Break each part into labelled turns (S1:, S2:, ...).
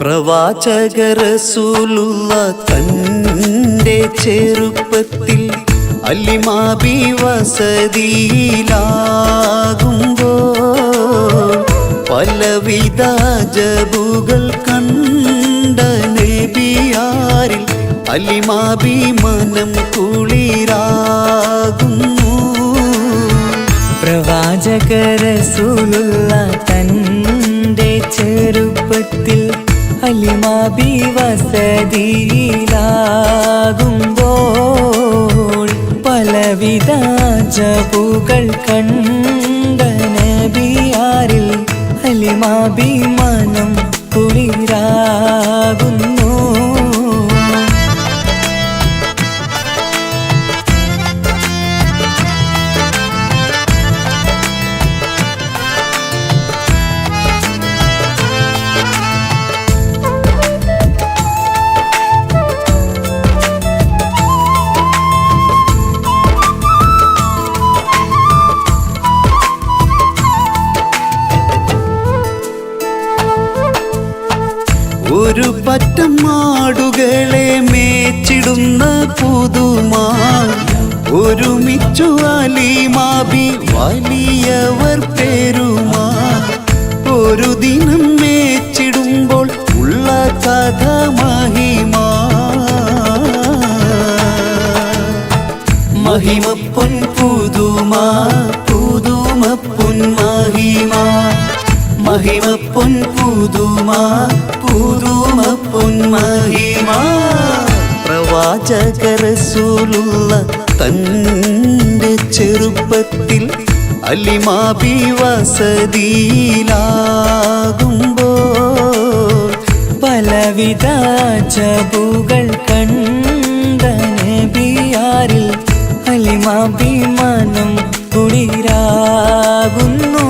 S1: പ്രവാചക റസൂലുള്ള തൻ്റെ ചെറുപ്പത്തിൽ അലിമാബി വസതിയിലാകുമ്പോൾ പലവിധ ജബുകൾ കണ്ട നബിയാരിൽ അലിമാബി മനം കുളിരാകുന്നു.
S2: പ്രവാചക റസൂലുള്ള തൻ്റെ ചെറുപ്പത്തിൽ അലിമാബി വസതിയിലാകുമ്പോൾ പലവിധ ജബുകൾ കണ്ട നബിയാരിൽ അലിമാബി മനം കുളിരാകുന്നു.
S1: ഒരു പറ്റം മാടുകളെ മേച്ചിടുന്ന പുതുമാ ഒരുമിച്ചു അലിമാബി വലിയവർ പേരുമാ. ഒരു ദിനം മേച്ചിടുമ്പോൾ ഉള്ള കഥ മഹിമാ. മഹിമപ്പൊൻ പുതുമാ പുതുമപ്പൊൻ മഹിമാ. മഹിമപ്പൊൻ പുതുമാ പുതുമപ്പൊൻ മഹിമാ. പ്രവാചക റസൂലുള്ള തൻ്റെ ചെറുപ്പത്തിൽ അലിമാബി വസതിയിലാകുമ്പോൾ
S2: പലവിധ ജബുകൾ കണ്ട നബിയാരിൽ അലിമാബി മനം കുളിരാകുന്നു.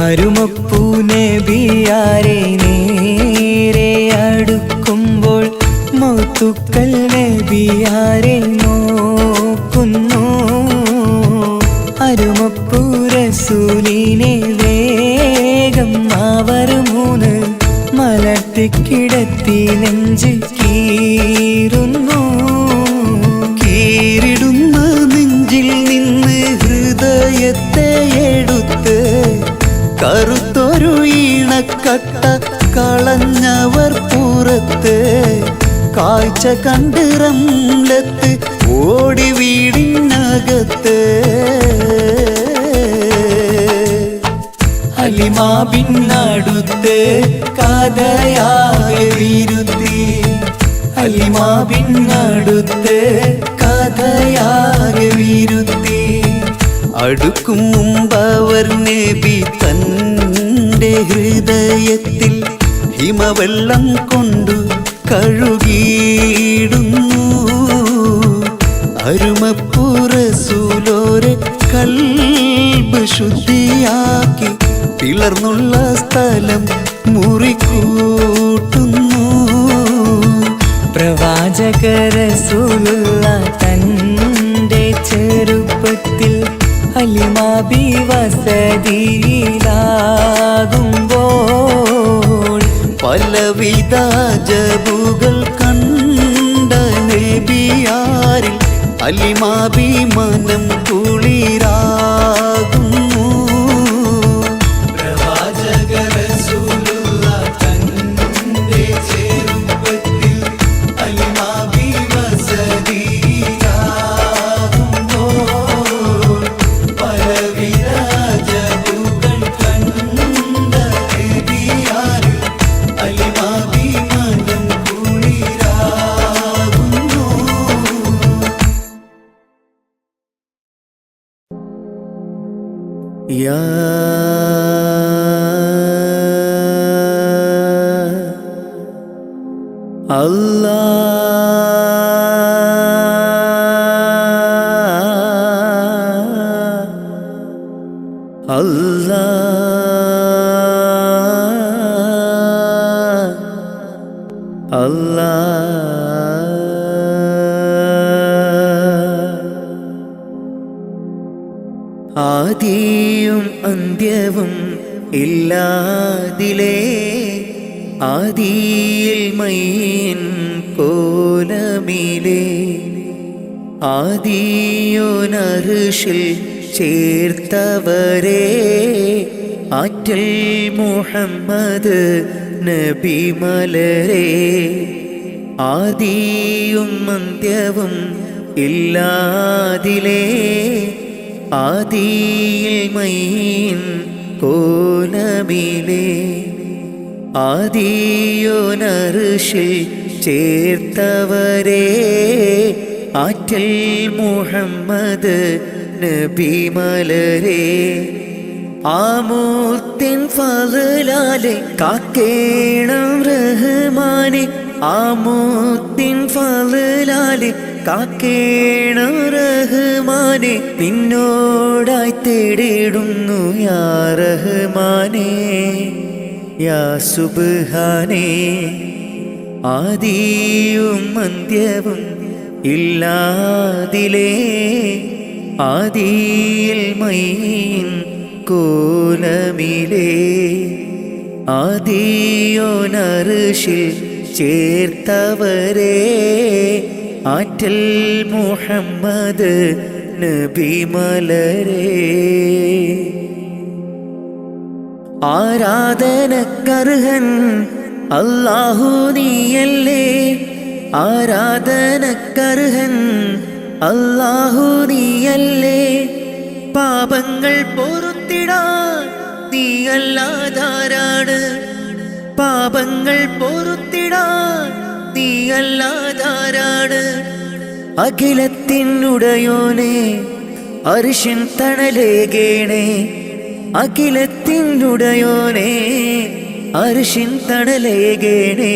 S2: അരുമപ്പൂ നബിയാരെ നേരെ അടുക്കുമ്പോൾ മൗത്തുക്കൽ നബിയാരെ നോക്കുന്നു. അരുമപ്പൂ റസൂലിനെ വേഗം അവർ മൂന്ന് മലർത്തിക്കിടത്തി നെഞ്ച് കീറുന്നു.
S1: കീറിടുന്ന നെഞ്ചിൽ നിന്ന് ഹൃദയത്തെ എടുത്ത് കറുത്തൊരു ഈണക്കട്ട കളഞ്ഞവർ പുറത്ത്. കാഴ്ച കണ്ട് റംലത്ത് ഓടി വീടിനകത്ത്.
S2: അലിമാബിനടുത്ത് കഥയാകെ വിരുത്തി. അലിമാബിനടുത്ത് കഥയാകെ വിരുത്തി.
S1: അടുക്കും മുമ്പവർ നബി തൻ്റെ ഹൃദയത്തിൽ ഹിമവെള്ളം കൊണ്ടു കഴുകിയിടുന്നു. അരുമപ്പൂ റസൂലോരെ കൽബ് ശുദ്ധിയാക്കി പിളർന്നുള്ള സ്ഥലം മുറിക്കൂട്ടുന്നു.
S2: പ്രവാചക റസൂലുള്ള തൻ്റെ ചെറുപ്പത്തിൽ അലിമാബി വസതിയിലാകുമ്പോൾ
S1: പലവിധ ജബുകൾ കണ്ട നബിയാരിൽ അലിമാബി മനം കുളിരാകുന്നു. പ്രവാചക റസൂലുള്ള തൻ്റെ ചെറുപ്പത്തിൽ അലിമാബി വസതിയിലാകുമ്പോൾ പലവിധ ജബുകൾ കണ്ട നബിയാരിൽ അലിമാബി മനം കുളിരാകുന്നു.
S2: യാ ആദിയും അന്ത്യവും ഇല്ലാതിലേ ആദിയിൽ മൈൻ കോലമിലേ ആദിയോനർഷിൽ ചേർത്തവരേ ആറ്റൽ മുഹമ്മദ് നബി മലരേ ആദിയും അന്ത്യവും ഇല്ലാതിലേ ആദിയിൽ മൈൻ കോലമിലേ ആദിയോനർഷിൽ ചേർത്തവരേ ആറ്റൽ മുഹമ്മദ് നബി മലരേ ആമൂത്തിൻ ഫളലാലെ കാക്കേണം റഹ്മാനെ ആമൂത്തിൻ ഫളലാലെ കാക്കേണം റഹ്മാനെ നിന്നോടായി തേടിടുന്നു യാ റഹ്മാനേ യാ സുബ്ഹാനേ ആദിയും അന്ത്യവും ഇല്ലാതിലേ ആദിയിൽ മൈൻ കോലമിലേ ആദിയോനർഷിൽ ചേർത്തവരേ ആറ്റൽ മുഹമ്മദ് നബി മലരേ ആരാധനക്കർഹൻ അല്ലാഹു നീയല്ലേ ആരാധനക്കർഹൻ അല്ലാഹു നീയല്ലേ പാപങ്ങൾ പൊറുത്തിടാൻ നീയല്ലാതാരാണ് പാപങ്ങൾ പൊറുത്തിടാൻ നീയല്ലാതാരാണ് അഖിലത്തിനുടയോനെ അർശിൻ തണലേകേണേ അഖിലത്തിനുടയോനെ അർശിൻ തണലേകേണേ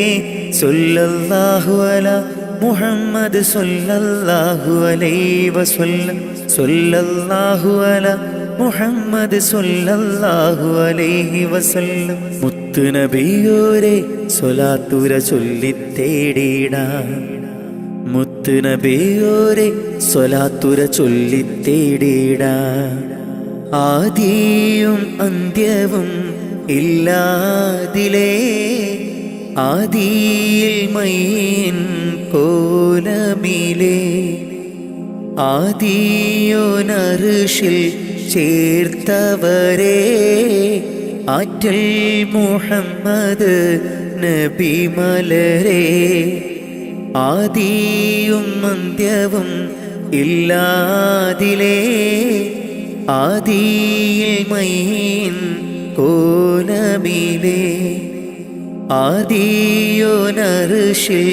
S2: സല്ലല്ലാഹു അലാ മുഹമ്മദ് സല്ലല്ലാഹു അലൈഹി വസല്ലം സല്ലല്ലാഹു അലാ മുഹമ്മദ് സല്ലല്ലാഹു അലൈഹി വസല്ലം മുത്ത് നബിയോരെ സ്വലാത്തുര ചൊല്ലിത്തേടിടാം മുത്ത് നബിയോരെ സ്വലാത്തുര ചൊല്ലിത്തേടിടാം ആദിയും അന്ത്യവും ഇല്ലാതിലേ ആദിയിൽ മൈൻ കോലമിലേ ആദിയോനർഷിൽ ചേർത്തവരേ ആറ്റൽ മുഹമ്മദ് നബി മലരേ ആദിയും അന്ത്യവും ഇല്ലാതിലേ ആദിയിൽ മൈൻ കോലമിലേ ആദിയോനർഷിൽ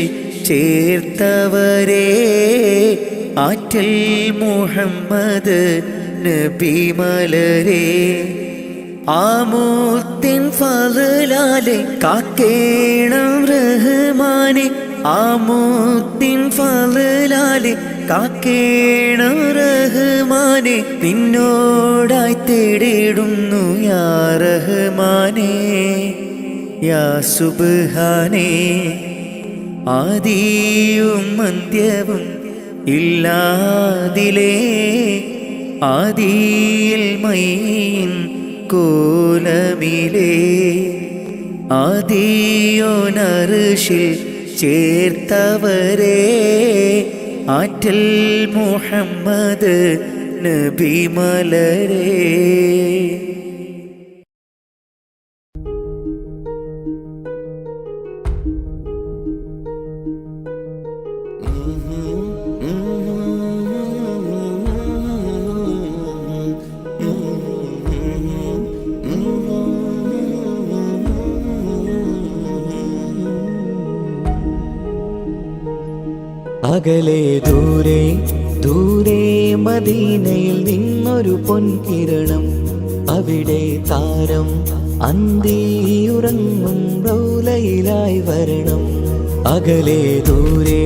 S2: ചേർത്തവരേ ആറ്റൽ മുഹമ്മദ് നബി മലരേ ആമൂത്തിൻ ഫളലാലെ കാക്കേണം റഹ്മാനെ ആമൂത്തിൻ ഫളലാലെ കാക്കേണം റഹ്മാനെ നിന്നോടായി തേടിടുന്നു യാ റഹ്മാനേ യാ സുബ്ഹാനേ ആദിയും അന്ത്യവും ഇല്ലാതിലേ ആദിയിൽ മൈൻ കോലമിലേ ആദിയോനർഷിൽ ചേർത്തവരേ ആറ്റൽ മുഹമ്മദ് നബി മലരേ
S3: അകലെ ദൂരെ ദൂരെ മദീനയിൽ നിന്നൊരു പൊൻകിരണം അവിടെ താരം അന്തിയുറങ്ങും റൗലയിലായി വരണം. അകലെ ദൂരെ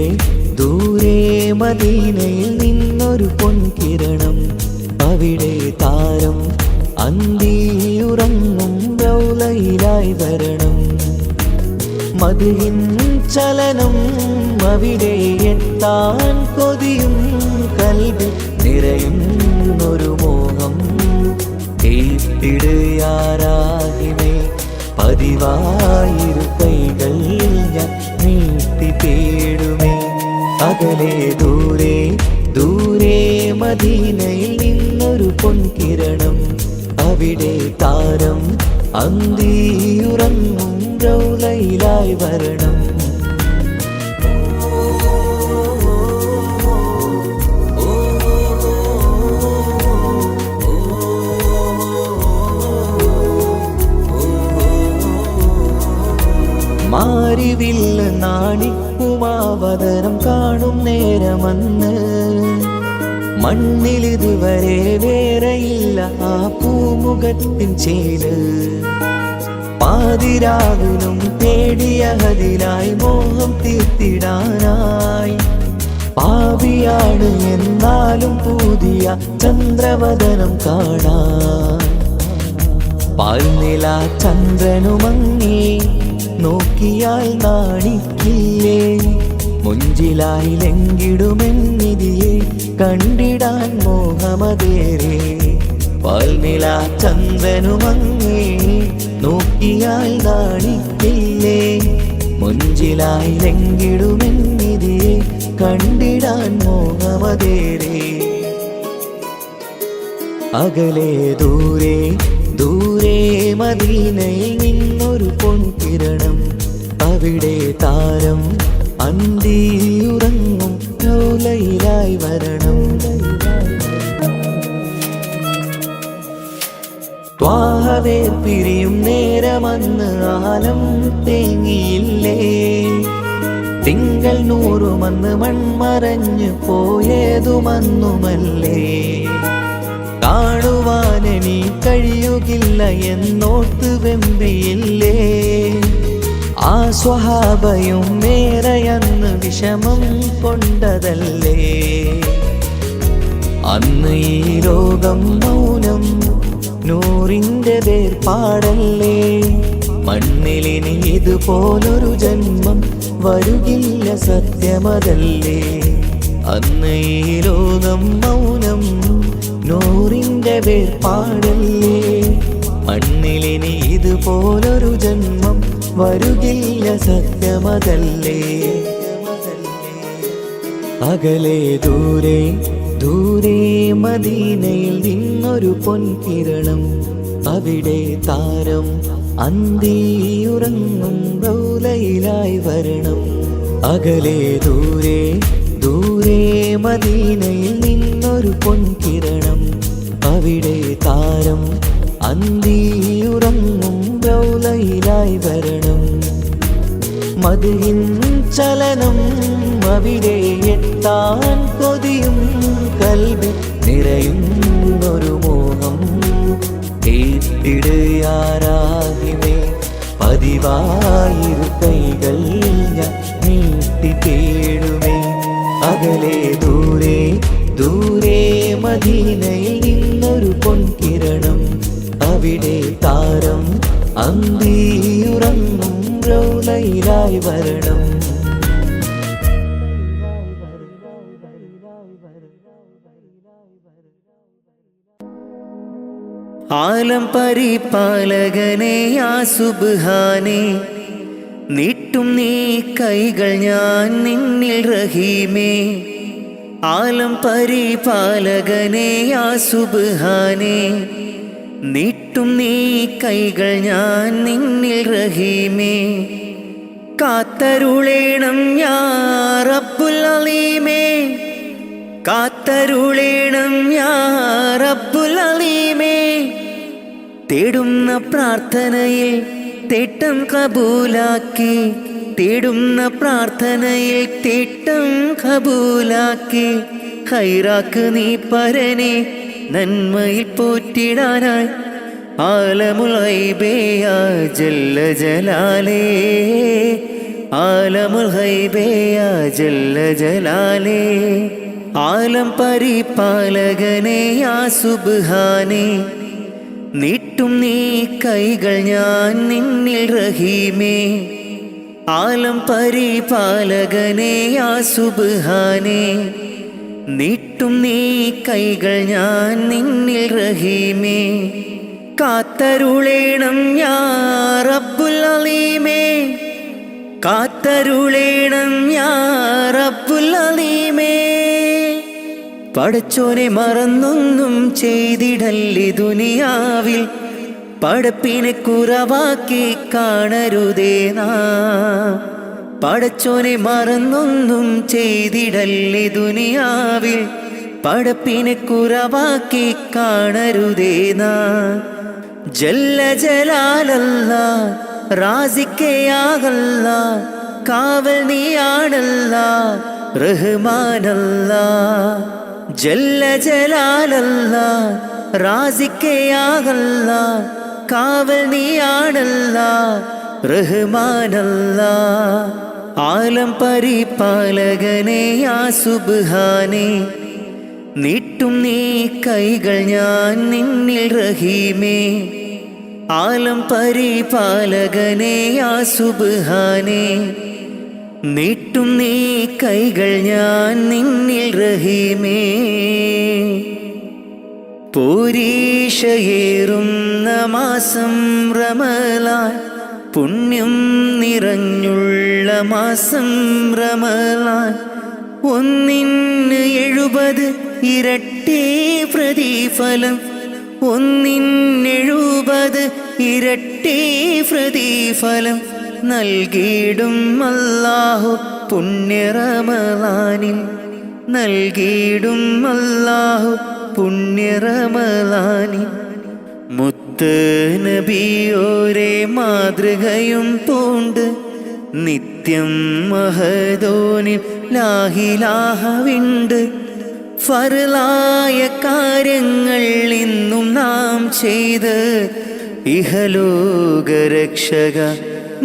S3: ദൂരെ മദീനയിൽ നിന്നൊരു പൊൻകിരണം. അവിടെ താരം അന്തിയുറങ്ങും റൗലയിലായി വരണം. മദിഹിൻ ചലനം അവിടെ എത്താൻ കൊതിയും കൽബിൽ നിറയുന്നൊരു മോഹം. കേട്ടിടുയാരാഹിമേ പതിവായിരു കൈകൾ ഞാൻ നീട്ടി തേടുമേ. അകലെ ദൂരെ ദൂരെ മദീനയിൽ നിന്നൊരു പൊൻകിരണം. അവിടെ താരം അന്തിയുറങ്ങും റൗലയിലായി വരണം. മാരിവില്ല നാണിക്കുമാവതരം കാണും നേരമന്ന് മണ്ണിലിതുവരെ വേറെയില്ല ആ പൂമുഖത്തിൻ ചേല്. പാതിരാവിലും തേടിയ ഹദിലായി മോഹം തീർത്തിടാനായി. പാപിയാണ് എന്നാലും പുതിയ ചന്ദ്രവദനം കാണാൻ. പാൽനില ചന്ദ്രനുമങ്ങി നോക്കിയാൽ നാണിക്കില്ലേ. മുഞ്ചിലായി ലംഘിടുമെന്നിതിയെ കണ്ടിടാൻ മോഹമതേറെ. പാൽനില ചന്ദ്രനുമങ്ങി നോക്കിയാൽ നാണിക്കില്ലേ. മുഞ്ചിലായി ലംഘിടുമെന്നിതിയെ കണ്ടിടാൻ മോഹമതേറെ. അകലെ ദൂരെ ദൂരെ മദീനയിൽ നിന്നൊരു പൊൻകിരണം. അവിടെ താരം അന്തിയുറങ്ങും റൗലയിലായി വരണം. ത്വാഹവേ പിരിയും നേരമന്ന് ആലം തേങ്ങിയില്ലേ. തിങ്കൾ നൂറുമന്ന് മൺമറഞ്ഞു പോയതുമന്നുമല്ലേ. കാണുവാനെനി കഴിയുകില്ല എന്നോർത്ത് വെമ്പിയില്ലേ. ആ സ്വഹാബയും മേറയന്ന് വിഷമം കൊണ്ടതല്ലേ. അന്ന് ഈ ലോകം മൗനം നൂറിൻ്റെ വേർപാടല്ലേ. മണ്ണിലിനി ഇതുപോലൊരു ജന്മം വരുകില്ല സത്യമതല്ലേ. അന്ന് ഈ ലോകം മൗനം നൂറിൻ്റെ വേർപാടല്ലേ. മണ്ണിലിനി ഇതുപോലൊരു ജന്മം വരുകില്ല സത്യമതല്ലേ. അകലെ ദൂരെ ദൂരെ മദീനയിൽ നിന്നൊരു പൊൻകിരണം. അവിടെ താരം അന്തിയുറങ്ങും റൗലയിലായി വരണം. അകലെ ദൂരെ ദൂരെ മദീനയിൽ നിന്നൊരു പൊൻകിരണം. അവിടെ താരം അന്തിയുറങ്ങും റൗലയിലായി വരണം. മദിഹിൻ ചലനം അവിടെ എത്താൻ കൊതിയും കൽബിൽ നിറയുന്നൊരു മോഹം. കേട്ടിടുയാരാഹിമേ പതിവായിരു കൈകൾ ഞാൻ നീട്ടി തേടുമേ. അകലെ ദൂരെ ദൂരെ മദീനയിൽ നിന്നൊരു പൊൻകിരണം. അവിടെ താരം അന്തിയുറങ്ങും റൗലയിലായി വരണം.
S2: ആലം പരിപാലകനെ യാ സുബ്ഹാനേ, നീട്ടും നീ കൈകൾ ഞാൻ നിന്നിൽ റഹീമേ. ആലം പരിപാലകനെ യാ സുബ്ഹാനേ, നീട്ടും നീ കൈകൾ ഞാൻ നിന്നിൽ റഹീമേ. കാത്തരുളേണം യാ റബ്ബുൽ അലീമേ, കാത്തരുളേണം യാ റബ്ബുൽ അലീമേ. തേടുന്ന പ്രാർത്ഥനയിൽ തേട്ടം കബൂലാക്കി, തേടുന്ന പ്രാർത്ഥനയിൽ തേട്ടം കബൂലാക്കി. ഹൈറാക്ക് നീ പരനെ നന്മയിൽ പോറ്റിടാനായി ആലമുൽ ഗൈബേ യാ ജല്ല ജലാലേ ആലമുൽ ഗൈബേ യാ ജല്ല ജലാലേ ആലം പരിപാലകനേ യാ സുബ്ഹാനേ നീട്ടും നീ കൈകൾ ഞാൻ നിന്നിൽ റഹീമേ ആലം പരിപാലകനേ യാ സുബ്ഹാനേ നീട്ടും നീ കൈകൾ ഞാൻ നിന്നിൽ റഹീമേ കാത്തരുളേണം യാ റബ്ബുൽ അലീമേ കാത്തരുളേണം യാ റബ്ബുൽ അലീമേ പടച്ചോനെ മറന്നൊന്നും ചെയ്തിടല്ലേ ദുനിയാവിൽ പടപ്പിനെ കുറവാക്കി കാണരുതേ നാം പടച്ചോനെ മറന്നൊന്നും ചെയ്തിടല്ലേ ദുനിയാവിൽ പടപ്പിനെ കുറവാക്കി കാണരുതേ നാം ജല്ല ജലാലല്ലാ റാസിക്കയാകല്ലാ കാവൽ നീയാണല്ലാ റഹ്മാനല്ലാ ജല്ല ജലാലല്ലാ റാസിക്കയാകല്ലാ കാവൽ നീയാണല്ലാ റഹ്മാനല്ലാ ആലം പരിപാലകനേ യാ സുബ്ഹാനേ നീട്ടും നീ കൈകൾ ഞാൻ നിന്നിൽ റഹീമേ ആലം പരിപാലകനേ യാ സുബ്ഹാനേ നീട്ടും നീ കൈകൾ ഞാൻ നിന്നിൽ റഹീമേ പോരീഷയേറുന്ന മാസം റമളാൻ പുണ്യം നിറഞ്ഞുള്ള മാസം റമളാൻ 170 ഇരട്ടി പ്രതിഫലം 170 ഇരട്ടി പ്രതിഫലം നൽകിയിടും അല്ലാഹു പുണ്യ റമളാനിൽ നൽകിയിടും അല്ലാഹു പുണ്യ റമളാനിൽ മുത്ത് നബിയോരെ മാതൃകയും പൂണ്ട് നിത്യം മഹദോനിൽ ലാഹിലാഹവിണ്ട് ഫർലായ കാര്യങ്ങൾ ഇന്നും നാം ചെയ്ത് ഇഹലോകരക്ഷക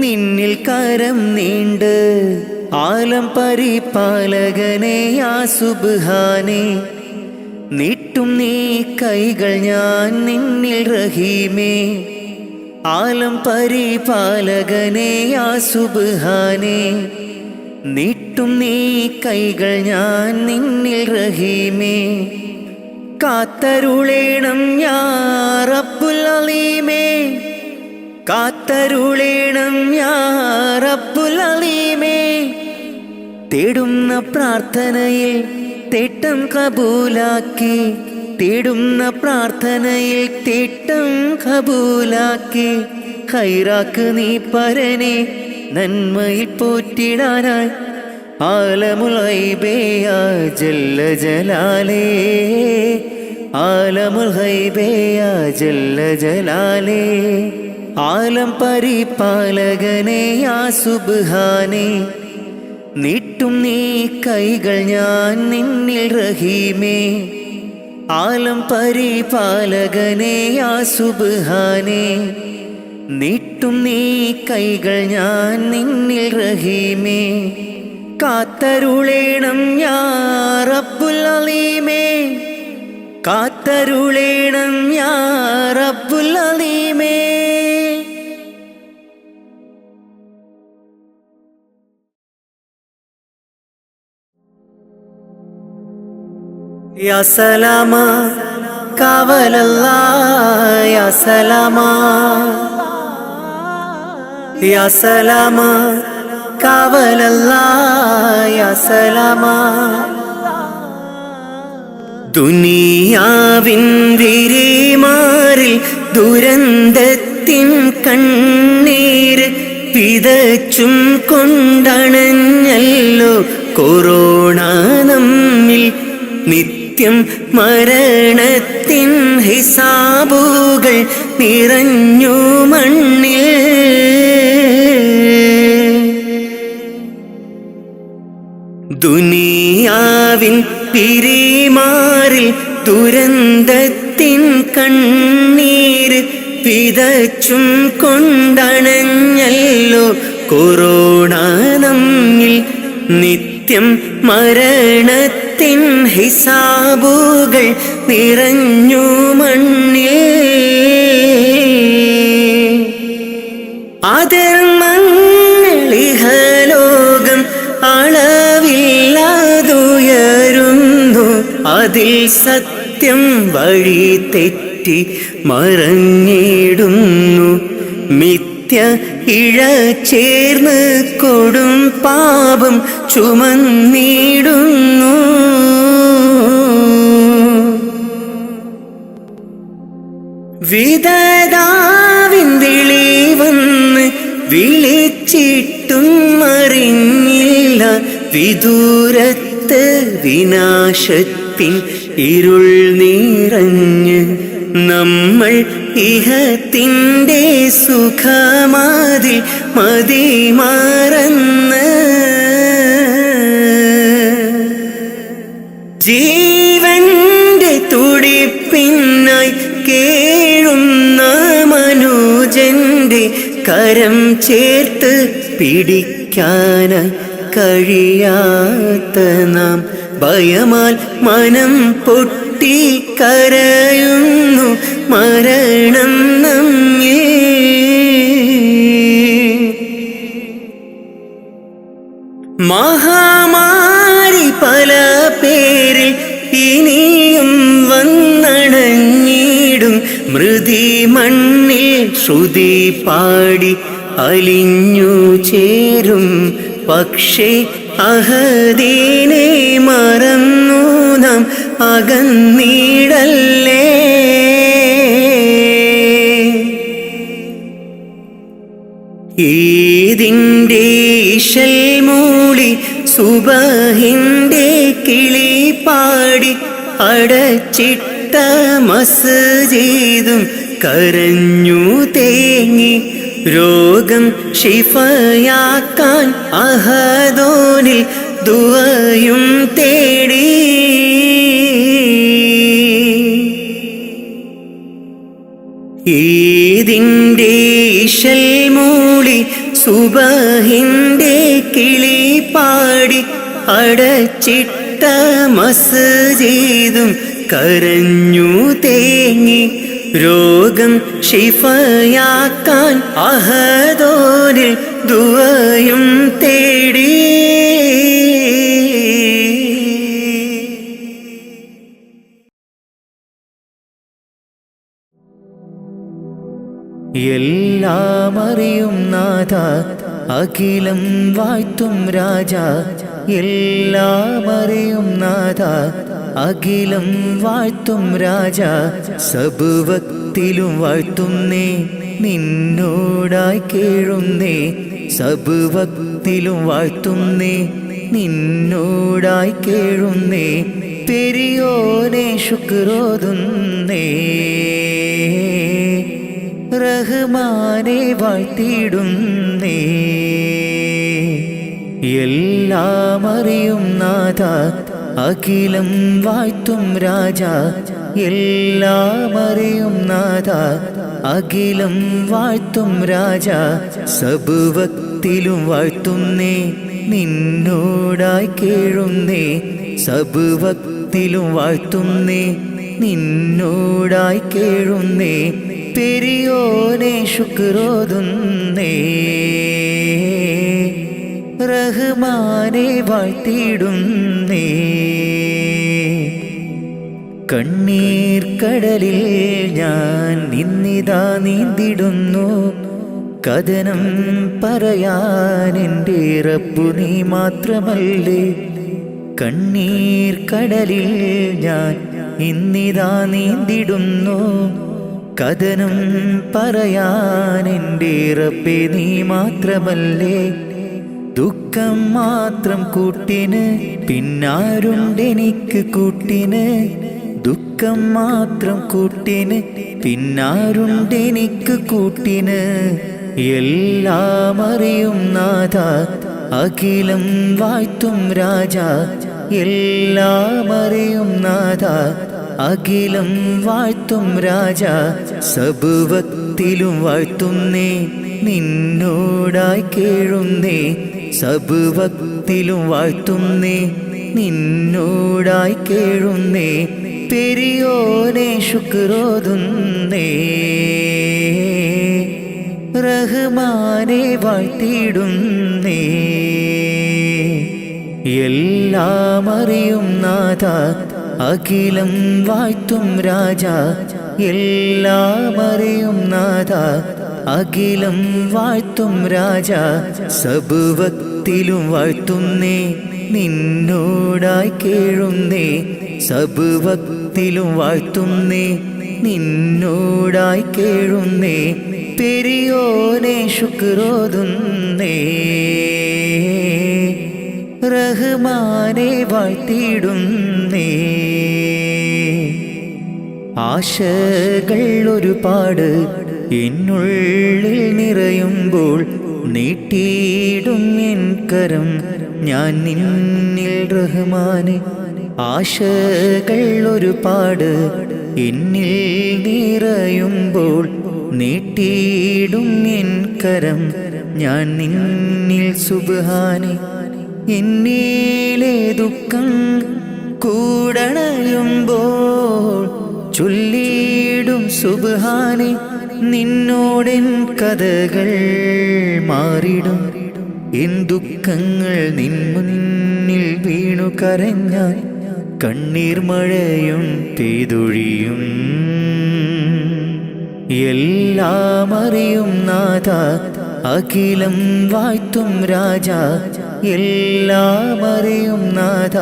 S2: നിന്നിൽ കരം നീണ്ട് ആലം പരിപാലകനേ യാ സുബ്ഹാനേ നീട്ടും നീ കൈകൾ ഞാൻ നിന്നിൽ റഹീമേ ആലം പരിപാലകനേ യാ സുബ്ഹാനേ നീട്ടും നീ കൈകൾ ഞാൻ നിന്നിൽ റഹീമേ കാത്തരുളേണം യാ റബ്ബുൽ അലീമേ കാത്തരുളേണം യാ റബ്ബുൽ അലീമേ തേടുന്ന പ്രാർത്ഥനയിൽ തേട്ടം കബൂലാക്കി തേടുന്ന പ്രാർത്ഥനയിൽ തേട്ടം കബൂലാക്കി ഖൈറാക്ക് നീ പരനെ നന്മയിൽ പോറ്റിടാനായി ആലമുൽ ഗൈബേ യാ ജല്ല ജലാലേ ആലമുൽ ഗൈബേ യാ ജല്ല ജലാലേ ആലം പരിപാലകനേ യാ സുബ്ഹാനേ നീട്ടും നീ കൈകൾ ഞാൻ നിന്നിൽ റഹീമേ ആലം പരിപാലകനേ യാ സുബ്ഹാനേ നീട്ടും നീ കൈകൾ ഞാൻ നിന്നിൽ റഹീമേ കാത്തരുളേണം യാ റബ്ബുൽ അലീമേ കാത്തരുളേണം യാ റബ്ബുൽ അലീമേ യാ സലാമാ കാവലല്ലാ യാ സലാമാ യാ സലാമാ കാവലല്ലാ യാ സലാമാ ദുനിയാവിൻ വിരിമാറിൽ ദുരന്തത്തിൻ കണ്ണീര് വിതച്ചും കൊണ്ടണഞ്ഞല്ലോ കൊറോണ നമ്മിൽ നിത്യം മരണത്തിൻ ഹിസാബുകൾ നിറഞ്ഞു മണ്ണിൽ ദുനിയാവിൻ പിരിമാറിൽ ദുരന്തത്തിൻ കണ്ണീര് വിതച്ചും കൊണ്ടണഞ്ഞല്ലോ കൊറോണ നമ്മിൽ നിത്യം മരണത്തിൻ ഹിസാബുകൾ നിറഞ്ഞു മണ്ണിൽ. അധർമ്മങ്ങളിഹലോകം അളവില്ലാതുയരുന്നു, അതിൽ സത്യം വഴി തെറ്റി മറഞ്ഞിടുന്നു. മിഥ്യ ഇഴ ചേർന്ന് കൊടും പാപം ചുമന്നിടുന്നു. വിധതാവിന്തിളി വന്ന് വിളിച്ചിട്ടും അറിഞ്ഞില്ല, വിദൂരത്ത് വിനാശത്തിൻ ഇരുൾ നിറഞ്ഞ് നമ്മൾ ഇഹത്തിൻ്റെ സുഖമാതിൽ മതിമറന്ന്. ജീവന്റെ തുടിപ്പിനായി കേഴുന്ന മനുജന്റെ കരം ചേർത്ത് പിടിക്കാൻ കഴിയാത്ത നാം ഭയമാൽ മനം പൊട്ടി കരയുന്നു മരണം നമ്മെ. മഹാമാരി പല പേരിൽ ഇനിയും വന്നണഞ്ഞിടും, മൃതി മണ്ണിൽ ശ്രുതി പാടി അലിഞ്ഞു ചേരും. പക്ഷേ അഹദീനെ മറന്നു നാം അകന്നിടല്ലേ. ഈദിൻ്റെ ഇശൽ മൂളി സുബഹിൻ്റെ കിളി പാടി അടച്ചിട്ട മസ്ജിദും കരഞ്ഞു തേങ്ങി. രോഗം ശിഫയാക്കാൻ അഹദോനിൽ ദുആയും തേടി. ഈദിൻ്റെ ഇശൽ മൂളി സുബഹിൻ്റെ കിളി പാടി അടച്ചിട്ട മസ്ജിദും കരഞ്ഞു തേങ്ങി. രോഗം ശിഫയാക്കാൻ അഹദോനിൽ ദുആയും തേടി.
S3: എല്ലാം അറിയും നാഥ, അഖിലം വാഴ്ത്തും രാജ. എല്ലാം അറിയും നാഥ, അഖിലം വാഴ്ത്തും രാജ. സബുവക്തിലും വാഴ്ത്തുന്നേ, നിന്നോടായി കേഴുന്നേ. സബുവക്തിലും വാഴ്ത്തുന്നേ, നിന്നോടായി കേഴുന്നേ. പെരിയോനെ ശുക്രോതുന്നേ, റഹ്മാനെ വാഴ്ത്തിടുന്നേ. എല്ലാം അറിയും നാഥ, അഖിലം വാഴ്ത്തും രാജ. എല്ലാം അറിയും നാഥ, അഖിലം വാഴ്ത്തും രാജ. സബുവക്തിലും വാഴ്ത്തുന്നേ, നിന്നോടായി കേഴുന്നേ. സബുവക്തിലും വാഴ്ത്തുന്നേ, നിന്നോടായി കേഴുന്നേ. പെരിയോനെ ശുക്രോതുന്നേ, റഹ്മാനെ വാഴ്ത്തിടുന്നേ. കണ്ണീർ കടലിൽ ഞാൻ നിന്നിതാ നീന്തിടുന്നു. കഥനം പറയാൻ എൻ്റെ റബ്ബു നീ മാത്രമല്ലേ. കണ്ണീർ കടലിൽ ഞാൻ ഇന്നിതാ നീന്തിടുന്നു. കഥനം പറയാൻ എൻ്റെ റബ്ബേ നീ മാത്രമല്ലേ. ദുഃഖം മാത്രം കൂട്ടിന് പിന്നാരുണ്ടെനിക്ക് കൂട്ടിന്. ദുഃഖം മാത്രം കൂട്ടിന് പിന്നാരുണ്ടെനിക്ക് കൂട്ടിന്. എല്ലാം അറിയും നാഥ, അഖിലം വാഴ്ത്തും രാജ. എല്ലാം അറിയും നാഥ, അഖിലം വാഴ്ത്തും രാജ. സബുവക്തിലും സബുവത്തിലും വാഴ്ത്തുന്നേ നിന്നോടായി കേഴുന്നേ സബുവത്തിലും വാഴ്ത്തുന്നേ നിന്നോടായി കേഴുന്നേ പെരിയോനെ ശുക്രോതുന്നേ റഹ്മാനെ വാഴ്ത്തിയിടുന്നേ എല്ലാം അറിയും നാഥ അഖിലം വാഴ്ത്തും രാജ എല്ലാം അറിയും നാഥ അഖിലം വാഴ്ത്തും രാജ സബുവത്തിലും വാഴ്ത്തുന്നേ നിന്നോടായി കേഴുന്നേ സബുവത്തിലും വാഴ്ത്തുന്നേ നിന്നോടായി കേഴുന്നേ പെരിയോനെ ശുക്രോതുന്നേ റഹ്മാനെ വാഴ്ത്തിയിടുന്നേ ആശകൾ ഒരുപാട് എന്നുള്ളിൽ നിറയുമ്പോൾ നീട്ടിയിടും എൻ കരം ഞാൻ നിന്നിൽ റഹ്മാനെ ആശകൾ ഒരുപാട് എന്നിൽ നിറയുമ്പോൾ നീട്ടിയിടും എൻ കരം ഞാൻ നിന്നിൽ സുബ്ഹാനെ എന്നിലെ ദുഃഖം കൂടണയുമ്പോൾ ചൊല്ലിയിടും സുബ്ഹാനെ നിന്നോടെൻ കഥകൾ മാറിടും എൻ ദുഃഖങ്ങൾ നിൻ മുന്നിൽ വീണു കരഞ്ഞാൽ കണ്ണീർ മഴയും പെയ്തൊഴിയും എല്ലാം അറിയും നാഥ അഖിലം വാഴ്ത്തും രാജ എല്ലാം അറിയും നാഥ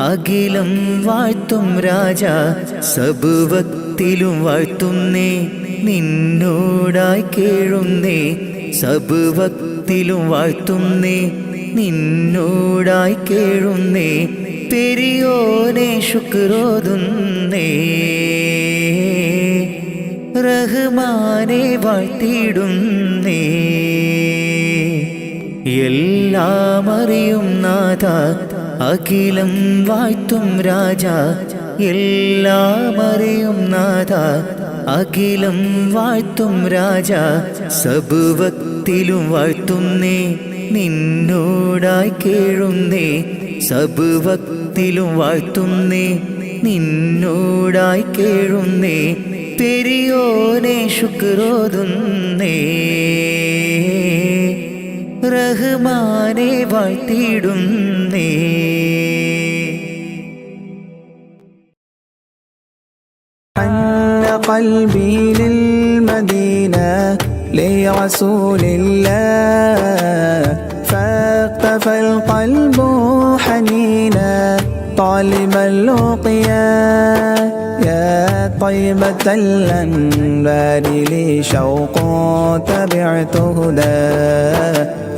S3: അഖിലം വാഴ്ത്തും രാജ സബുവത്തിലും വാഴ്ത്തുന്നേ നിന്നോടായി കേഴുന്നേ സബുവത്തിലും വാഴ്ത്തുന്നേ നിന്നോടായി കേഴുന്നേ പെരിയോനെ ശുക്രോതുന്നേ റഹ്മാനെ വാഴ്ത്തിയിടുന്നേ എല്ലാം അറിയും നാഥ അഖിലം വാഴ്ത്തും രാജ എല്ലാം അറിയും നാഥ അഖിലം വാഴ്ത്തും രാജ സബുവത്തിലും വാഴ്ത്തുന്നേ നിന്നോടായി കേഴുന്നേ സബുവത്തിലും വാഴ്ത്തുന്നേ നിന്നോടായി കേഴുന്നേ പെരിയോനെ ശുക്രോതുന്നേ റഹ്മാനെ വാഴ്ത്തിയിടുന്നേ
S4: قلبي للمدينة لرسول الله فاقتفى القلب حنينا طالب اللقيا يا طيبة الأنبار لي شوق تبعت هدى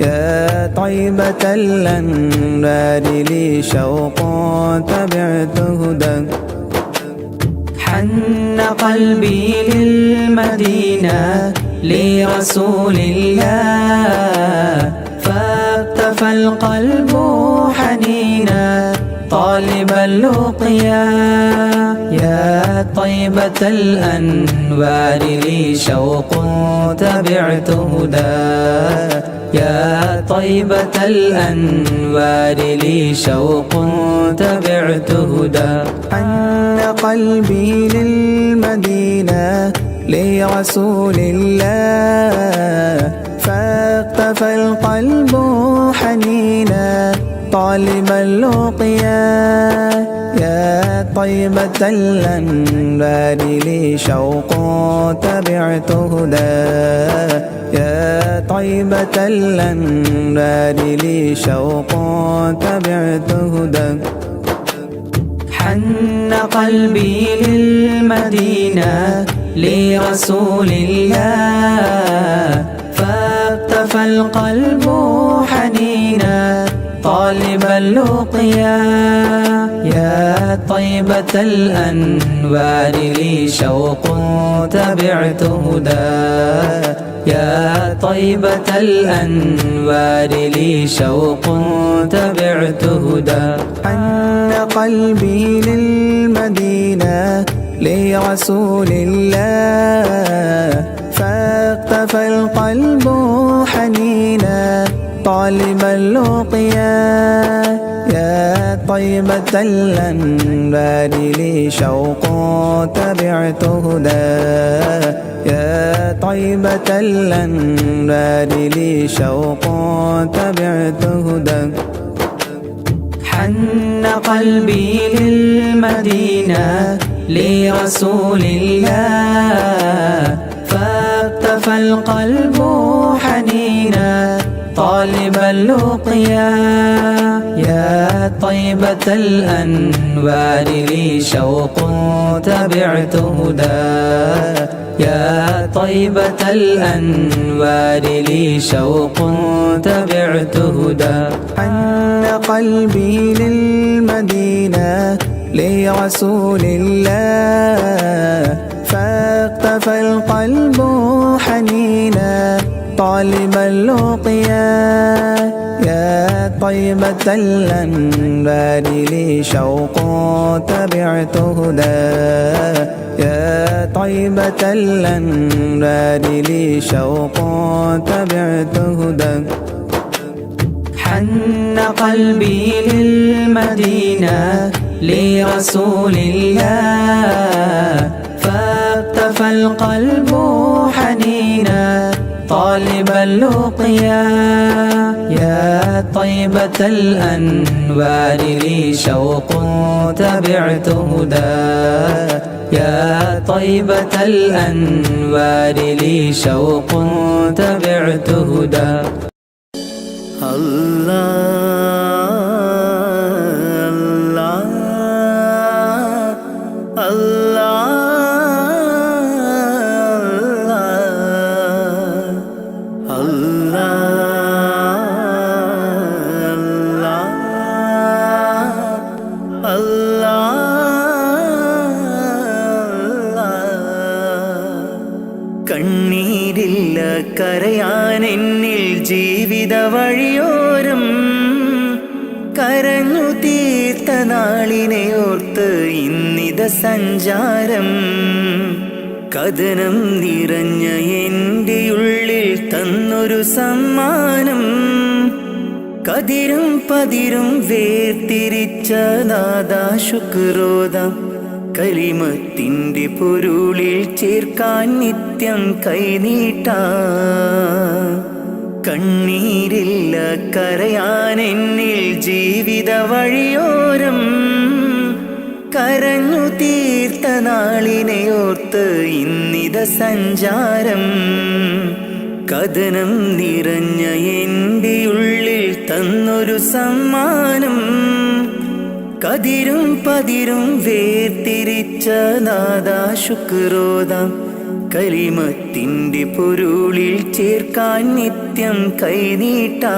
S4: يا طيبة الأنبار لي شوق تبعت هدى حن قلبي للمدينة لرسول الله فاقتفى القلب حنينا طالب اللقيا يا طيبة الأنوار لي شوق تبعت هدى يا طيبة الأنوار لي شوق تبعت هدى حن قلبي للمدينة لرسول الله فاقتفى القلب حنينا طالب اللقيا يا طيبة الأنبار لي شوق تبعت هدى يا طيبة الأنبار لي شوق تبعت هدى حن قلبي للمدينة لرسول الله فاقتفى القلب حنينا طالب اللقيا يا طيبة الأنوار لي شوق تبعت هدى يا طيبة الأنوار لي شوق تبعت هدى حن قلبي للمدينة لرسول الله فاقتفى القلب حنينا طالب اللقيا يا طيبة الأنبار لي شوق تبعت هدى يا طيبة الأنبار لي شوق تبعت هدى حن قلبي للمدينة لرسول الله فاقتفى القلب حنينا طالب اللقيا يا طيبة الأنوار لي شوق تبعت هدى يا طيبة الأنوار لي شوق تبعت هدى حن قلبي للمدينة لرسول الله فاقتفى القلب حنينا طالب اللقيا يا طيبة الأنبار لي شوق تبعت هدى يا طيبة الأنبار لي شوق تبعت هدى حن قلبي للمدينة لرسول الله فاقتفى القلب حنينا طالب اللقيا يا طيبة الأنوار لي شوق تبعت هدى يا طيبة الأنوار لي شوق تبعت هدى
S2: കണ്ണീരില്ല കരയാൻ എന്നിൽ ജീവിത വഴിയോരം കരഞ്ഞു തീർത്ത നാളിനെ ഓർത്ത് ഇന്നിത സഞ്ചാരം കഥനം നിറഞ്ഞ എൻ്റെ ഉള്ളിൽ തന്നൊരു സമ്മാനം കതിരും പതിരും വേർതിരിച്ച നാദാ ശുക്രോദാം കലിമത്തിൻ്റെ പൊരുളിൽ ചേർക്കാൻ നിത്യം കൈനീട്ടാ കണ്ണീരില്ല കരയാൻ എന്നിൽ ജീവിത വഴിയോരം കരഞ്ഞു തീർത്ത നാളിനെ ഓർത്ത് ഇന്നിത സഞ്ചാരം കഥനം നിറഞ്ഞ എൻ്റെ ഉള്ളിൽ തന്നൊരു സമ്മാനം കതിരും പതിരും വേർതിരിച്ച നാദാ ശുക്രോദാം കലിമത്തിൻ്റെ പൊരുളിൽ ചേർക്കാൻ നിത്യം കൈനീട്ടാ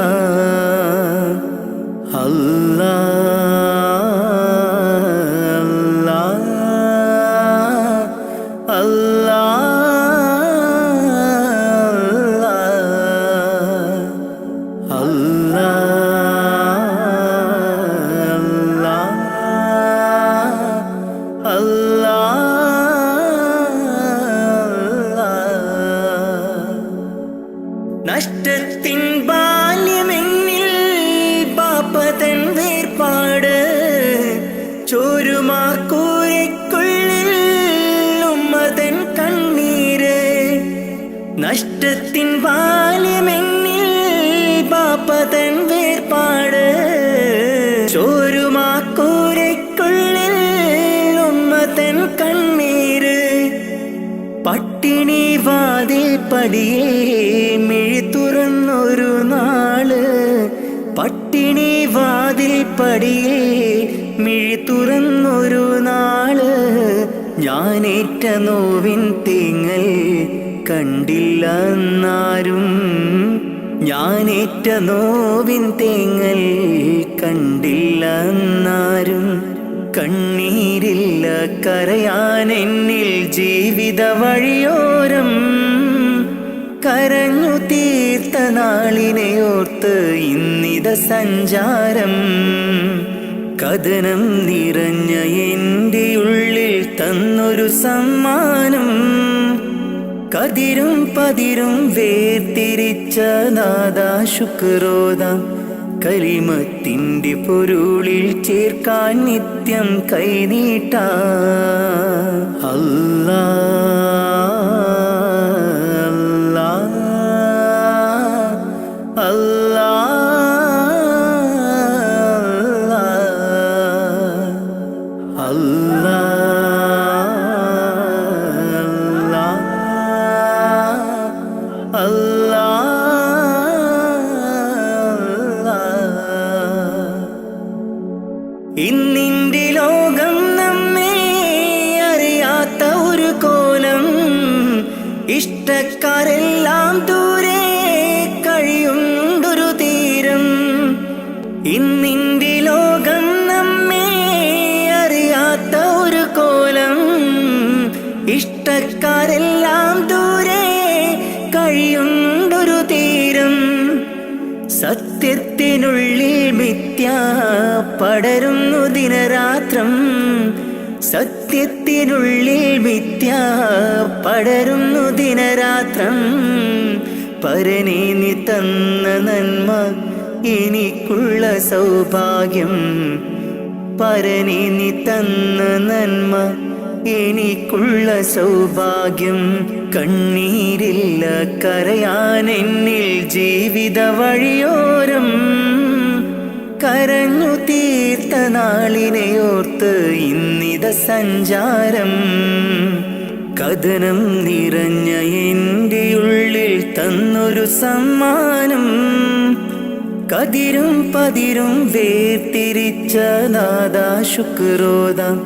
S2: അല്ലാ അല്ലാ അല്ലാ നഷ്ടത്തിൻ ബാല്യമെന്നിൽ പാപ്പതൻ വേർപാട് ചോരുമാക്കൂരയ്ക്കുള്ളിൽ ഉമ്മതൻ കണ്ണീര് നഷ്ടത്തിൻ ബാല്യമെന്നിൽ പാപ്പതൻ വേർപാട് ചോരുമാക്കൂരയ്ക്കുള്ളിൽ ഉമ്മതൻ കണ്ണീര് പട്ടിണി വാതിൽ പടിയേ മിഴി തുറന്നൊരു നാള് പട്ടിണി വാതിൽ പടിയേ മിഴി തുറന്നൊരു നാള് ഞാനേറ്റ നോവിൻ തേങ്ങൽ കണ്ടില്ല എന്നാരും ഞാനേറ്റ നോവിൻ തേങ്ങൽ കണ്ടില്ല എന്നാരും കണ്ണീരില്ല കരയാൻ എന്നിൽ ജീവിത വഴിയോരം കരഞ്ഞു തീർത്ത നാളിനെ ഓർത്ത് ഇന്നിത സഞ്ചാരം കഥനം നിറഞ്ഞ എൻ്റെ ഉള്ളിൽ തന്നൊരു സമ്മാനം കതിരും പതിരും വേർതിരിച്ച നാദാ ശുക്രോദാം കലിമത്തിൻ്റെ പൊരുളിൽ ചേർക്കാൻ നിത്യം കൈനീട്ടാ അല്ലാ അല്ലാ അല്ലാ അല്ലാ ഇന്നിൻ്റെ ലോകം നമ്മെ അറിയാത്ത ഒരു കോലം ഇഷ്ടക്കാരെല്ലാം ദൂരെ കഴിയുണ്ടൊരു തീരം ഇന്നിൻ്റെ ലോകം നമ്മെ അറിയാത്ത ഒരു കോലം ഇഷ്ടക്കാരെല്ലാം ദൂരെ കഴിയുണ്ടൊരു തീരം സത്യത്തിനുള്ളിൽ മിഥ്യ പടരുന്നു ദിനരാത്രം സത്യത്തിനുള്ളിൽ മിഥ്യ പടരുന്നു ദിനരാത്രം പരനേ നീ തന്ന നന്മ എനിക്കുള്ള സൗഭാഗ്യം പരനേ നീ തന്ന നന്മ എനിക്കുള്ള സൗഭാഗ്യം കണ്ണീരില്ല കരയാൻ എന്നിൽ ജീവിത വഴിയോരം കരഞ്ഞു തീർത്ത നാളിനെയോർത്ത് ഇന്നിത സഞ്ചാരം കഥനം നിറഞ്ഞ എൻ്റെ ഉള്ളിൽ തന്നൊരു സമ്മാനം കതിരും പതിരും വേർതിരിച്ച നാദാ ശുക്രോദാം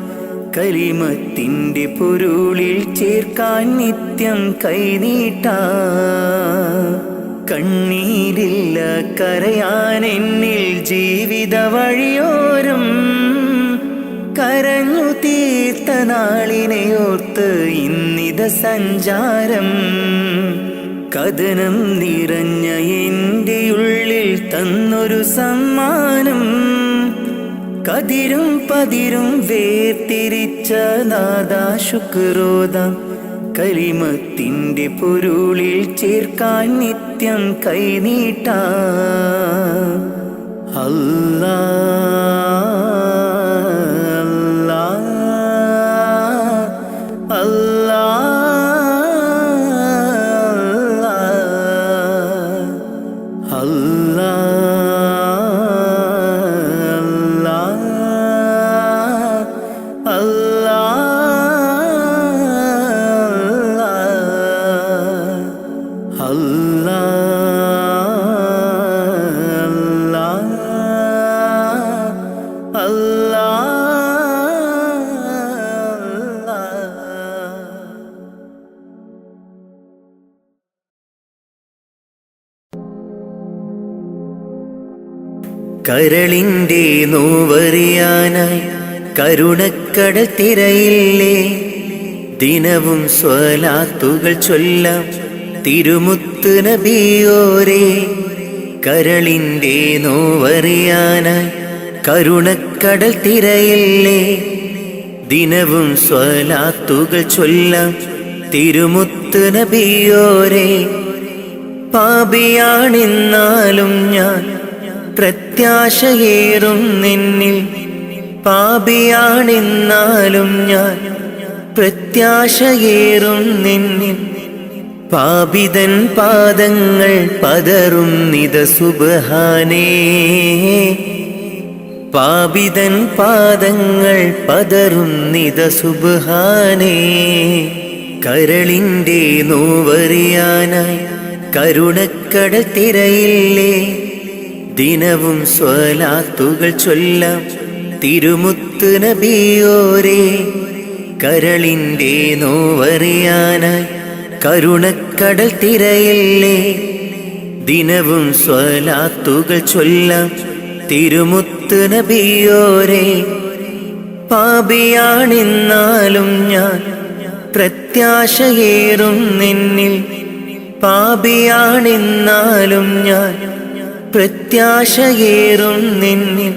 S2: കലിമത്തിൻ്റെ പൊരുളിൽ ചേർക്കാൻ നിത്യം കൈനീട്ടാ കണ്ണീരില്ല കരയാൻ എന്നിൽ ജീവിത വഴിയോരം കരഞ്ഞു തീർത്ത നാളിനെയോർത്ത് ഇന്നിത സഞ്ചാരം കഥനം നിറഞ്ഞ എൻ്റെ ഉള്ളിൽ തന്നൊരു സമ്മാനം കതിരും പതിരും വേർതിരിച്ച നാദാ ശുക്രോദാം കലിമത്തിൻ്റെ പൊരുളിൽ ചേർക്കാൻ നിത്യം കൈനീട്ടാ അല്ലാ അല്ലാ അല്ലാ അല്ലാ കരളിൻ്റെ നോവറിയാനായി കരുണക്കടൽ തിരയില്ലേ ദിനവും സ്വലാത്തുകൾ ചൊല്ലാം തിരുമുത്ത് നബിയോരേ കരളിൻ്റെ നോവറിയാനായി കരുണക്കടൽ തിരയില്ലേ ദിനവും സ്വലാത്തുകൾ ചൊല്ലാം തിരുമുത്ത് നബിയോരേ പാപിയാണെന്നാലും ഞാൻ പ്രത്യാശയേറും നിന്നിൽ പാപിയാണെന്നാലും ഞാൻ പ്രത്യാശയേറും നിന്നിൽ പാപിതൻ പാദങ്ങൾ പതറും നിത സുബ്ഹാനേ പാപിതൻ പാദങ്ങൾ പതറും നിത സുബ്ഹാനേ കരളിൻ്റെ നോവറിയാനായി കരുണക്കടൽ തിരയില്ലേ ദിനവും സ്വലാത്തുകൾ ചൊല്ലാം തിരുമുത്ത് നബിയോരേ കരളിൻ്റെ നോവറിയാനായി കരുണക്കടൽ തിരയില്ലേ ദിനവും സ്വലാത്തുകൾ ചൊല്ലാം തിരുമുത്ത് നബിയോരേ പാപിയാണെന്നാലും ഞാൻ പ്രത്യാശയേറും നിന്നിൽ പാപിയാണെന്നാലും ഞാൻ പ്രത്യാശയേറും നിന്നിൽ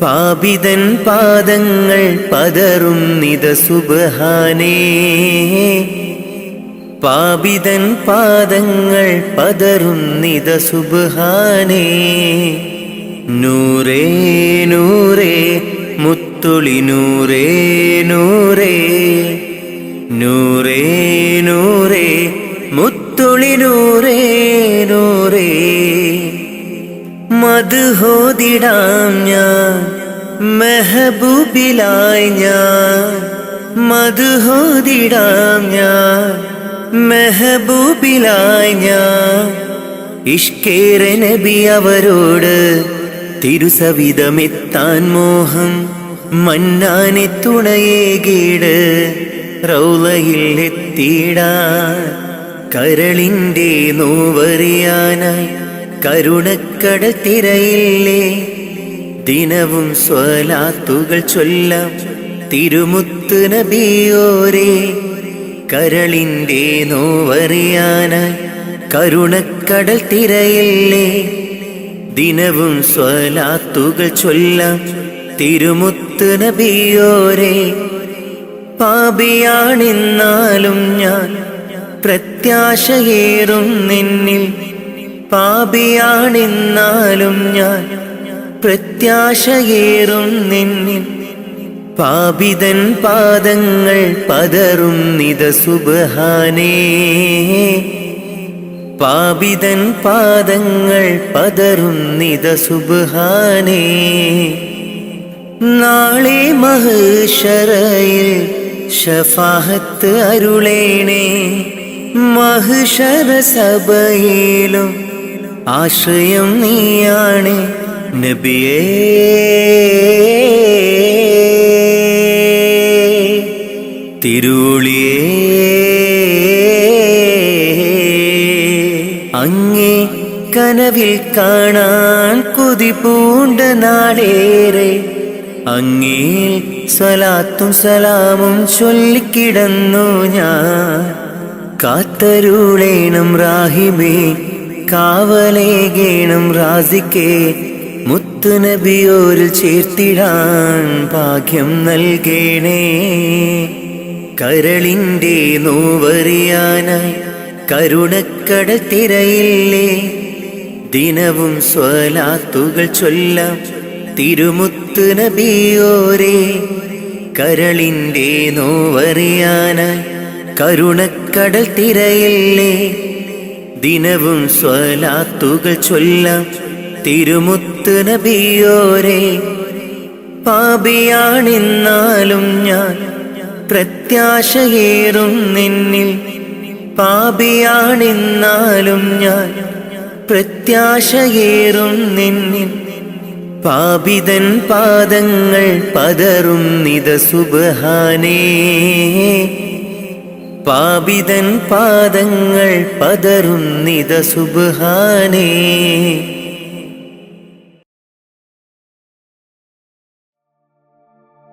S2: പാപിതൻ പാദങ്ങൾ പതറും നിത സുബ്ഹാനേ പാപിതൻ പാദങ്ങൾ പതറുന്നിത സുബ്ഹാനേ. നൂറേ നൂറേ മുത്തുളി നൂറേ നൂറേ, നൂറേ നൂറേ മുത്തുളി നൂറേ നൂറേ. മദ്ഹോദിടാം ഞാൻ മെഹബൂബിലായി ഞാൻ, മദ്ഹോദിടാം ഞാൻ മെഹബൂബിലായി ഞാൻ. ഇഷ്കേറെ നബി അവരോട് തിരുസവിധമെത്താൻ മോഹം, മന്നാനെ തുണയേകീട് റൗളയിൽ എത്തിയിടാൻ. കരളിൻ്റെ നോവറിയാനായി കരുണക്കടൽ തിരയില്ലേ, ദിനവും സ്വലാത്തുകൾ ചൊല്ലാം തിരുമുത്ത് നബിയോരേ. കരളിൻ്റെ നോവറിയാനായി കരുണക്കടൽ തിരയില്ലേ, ദിനവും സ്വലാത്തുകൾ ചൊല്ലാം തിരുമുത്ത് നബിയോരേ. പാപിയാണെന്നാലും ഞാൻ പ്രത്യാശയേറും നിന്നിൽ, പാപിയാണെന്നാലും ഞാൻ പ്രത്യാശയേറും നിന്നിൽ. പാപിതൻ പാദങ്ങൾ പതറുന്നിത സുബ്ഹാനേ, പാപിതൻ പാദങ്ങൾ പതറുന്നിത സുബ്ഹാനേ. നാളെ മഹ്ശറയിൽ ശഫാഅത്ത് അരുളേണേ, മഹ്ശറ സഭയിലും ആശ്രയം നീയാണ് നബിയേ. തിരുളിയേ അങ്ങേ കനവിൽ കാണാൻ കൊതി പൂണ്ട നാടേറെ, അങ്ങേ സ്വലാത്തും സലാമും ചൊല്ലിക്കിടന്നു ഞാൻ. കാത്തരുളേണം റാഹിമേ, കാവലേകേണം റാസിക്കേ, മുത്ത് നബിയോരിൽ ചേർത്തിടാൻ ഭാഗ്യം നൽകേണേ. കരളിൻ്റെ നോവറിയാനായി കരുണക്കടൽ തിരയില്ലേ, ദിനവും സ്വലാത്തുകൾ ചൊല്ലാം തിരുമുത്ത് നബിയോരേ. കരളിൻ്റെ നോവറിയാനായി കരുണക്കടൽ തിരയില്ലേ, ദിനവും സ്വലാത്തുകൾ ചൊല്ലാം തിരുമുത്ത് നബിയോരേ. പാപിയാണെന്നാലും ഞാൻ പ്രത്യാശയേറും നിന്നിൽ, പാപിയാണെന്നാലും ഞാൻ പ്രത്യാശയേറും നിന്നിൽ. പാപിതൻ പാദങ്ങൾ പതറുന്നിത സുബ്ഹാനേ, പാപിതൻ പാദങ്ങൾ പതറുന്നിത സുബ്ഹാനേ.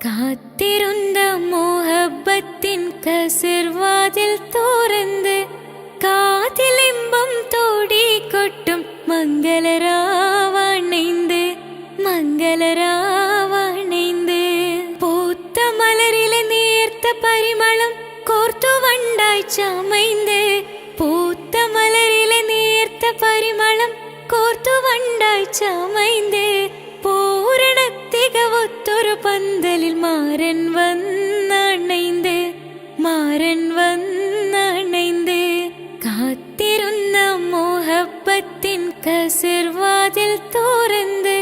S5: കാത്തിരുന്ന മോഹബത്തിൻ കസിർവാതിൽ തുറന്ന് കാതിലിമ്പം തോടിക്കൊട്ടും മംഗളരാവണൈந்து, മംഗളരാവണൈந்து. പൂത്ത മലരിലെ നേർത്ത പരിമളം കോർത്തു വണ്ടായി ചമൈந்து, പൂത്ത മലരിലെ നേർത്ത പരിമളം കോർത്തു വണ്ടായി ചമൈந்து. പൂരണ തികവൊത്തൊരു പന്തലിൽ മാരൻ വന്നണൈந்து, മാരൻ വന്നണൈந்து. കാത്തിരുന്ന മോഹബത്തിൻ കസിർവാതിൽ തുറന്ന്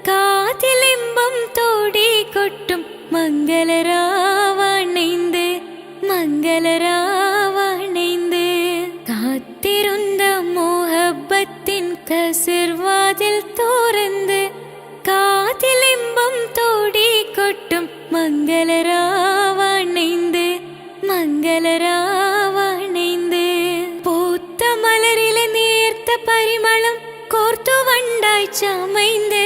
S5: കാതിലിമ്പം തോടിക്കൊട്ടും മംഗളരാവണൈந்து, മംഗളരാവണൈந்து. കാത്തിരുന്ന മോഹബത്തിൻ കസിർവാതിൽ തുറന്ന് കാതിലിമ്പം തോടിക്കൊട്ടും മംഗളരാവണൈந்து, മംഗളരാവണൈந்து. പൂത്ത മലരിലെ നേർത്ത പരിമളം കോർത്തു വണ്ടായി ചമൈந்து,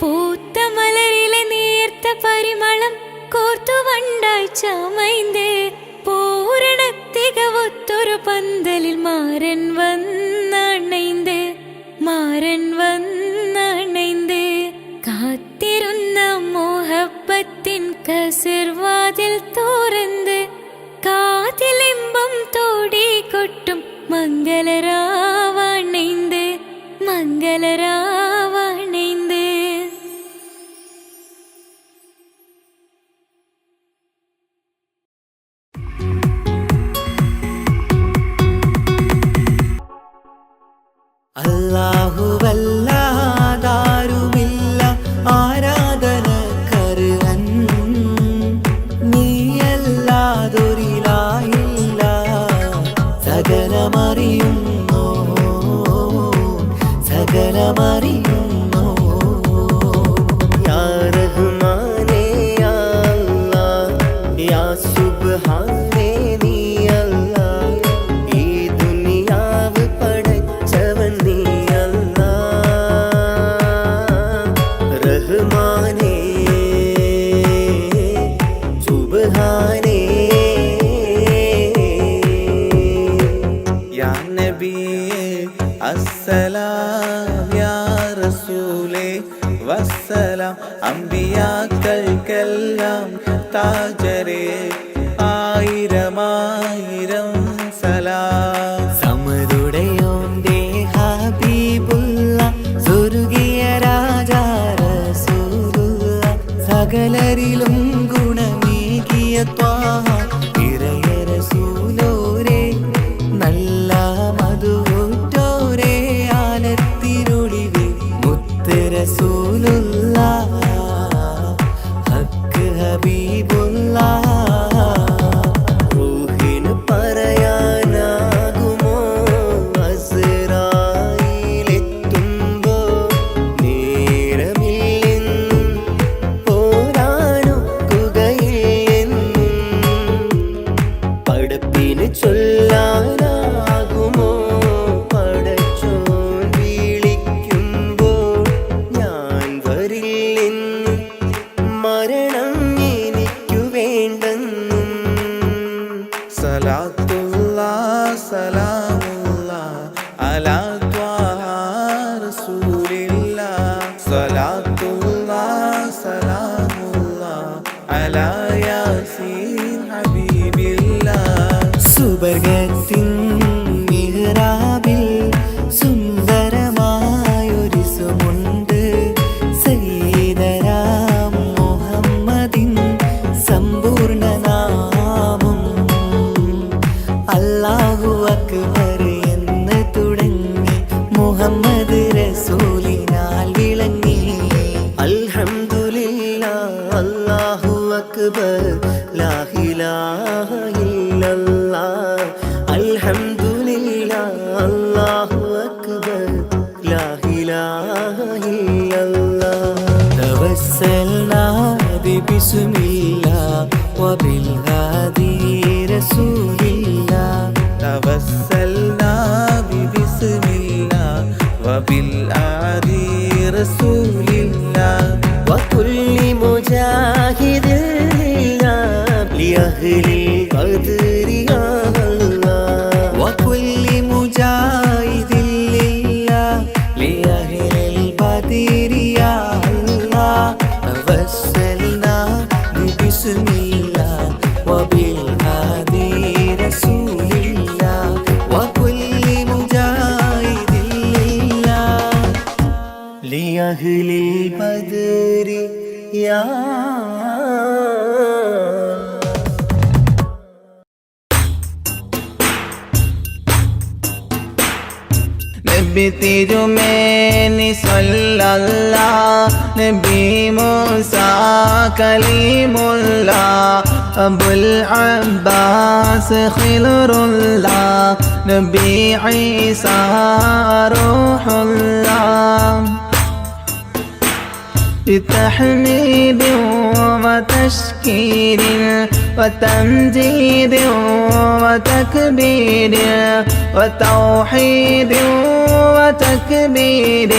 S5: പൂത്ത മലരിലെ നേർത്ത പരിമളം കോർത്തു വണ്ടായി ചമൈந்து. പൂരണ തികവൊത്തൊരു പന്തലിൽ മാരൻ വന്നണൈந்து, മാരൻ വന്നണൈந்து. കാത്തിരുന്ന മോഹബത്തിൻ കസിർവാതിൽ തുറന്ന് കാതിലിമ്പം തോടിക്കൊട്ടും
S2: സലാം താജരെ ആയിരമായിരം സലാം.
S3: സമരുടയോന്റെ ഹബീബുള്ള സ്വർഗീയ രാജാ റസൂലുള്ള സകലരിലും ഗുണമേകിയ ത്വാഹ ഇറയ റസൂലോരേ നല്ല മധുറ്റോരേ ആലത്തിരുളിവേ മുത്ത് റസൂലുള്ള ഹക്ക് ഹബീബുള്ള. റൂഹിന് പറയാനാകുമോ അസ്റായിലെത്തുമ്പോ നേരമില്ലെന്നും പോരാനൊക്കുകയില്ലെന്നും പടപ്പിന് ചൊല്ലാനാകുമോ പടച്ചോൻ വിളിക്കുമ്പോൾ ഞാൻ വരില്ലെന്ന് മരണം എനിക്കു വേണ്ടെന്നും.
S2: സലാത്തുല്ലാ സലാമുല്ലാ അലാ ത്വാഹ റസൂലില്ലാ. സലാത്തുല്ലാ സലാമുല്ലാ അലാ യാസീൻ ഹബീബില്ലാ.
S3: സുബർഗത്തിൻ മിഹ്റാബിൽ സുന്ദരമായൊരു സുമുണ്ട് സയ്യിദനാ മുഹമ്മദിൻ സമ്പൂർണ്ണ നാമം. അല്ലാഹു അക്ബർ എന്ന് തുടങ്ങി മുഹമ്മദ് റസൂലിനാൽ വിളങ്ങി. അൽഹംദുലില്ലാഹ് അല്ലാഹു അക്ബർ ലാ ഇലാഹ ഇല്ലല്ലാഹ്. അൽഹംദുലില്ലാഹ് അല്ലാഹു അക്ബർ ലാ ഇലാഹ ഇല്ലല്ലാഹ്. തവസ്സൽനാ ബിസ്മില്ലാഹ് വബിൽ ഹാദി റസൂലില്ലാഹ്.
S2: തവസ്സൽനാ ബിസ്മില്ലാ വബിൽ ആദി റസൂലില്ലാ.
S3: وكل مجاهد لله لأهل القدر يا الله. وكل مجاهد لله لأهل البدر يا الله. توسلنا ببسم الله وبالهادي رسول الله. وكل مجاهد لله لأهل البدر يا
S2: നബി തിരുമേനി സല്ലല്ലാഹ് നബി മൂസ കലീമുല്ലാഹ് അബുൽ അബ്ബാസ് ഖിലറുല്ലാഹ് നബി ഈസാ റൂഹുല്ലാഹ്. بتحميد وتشكير وتمجيد وتكبير وتوحيد وتكبير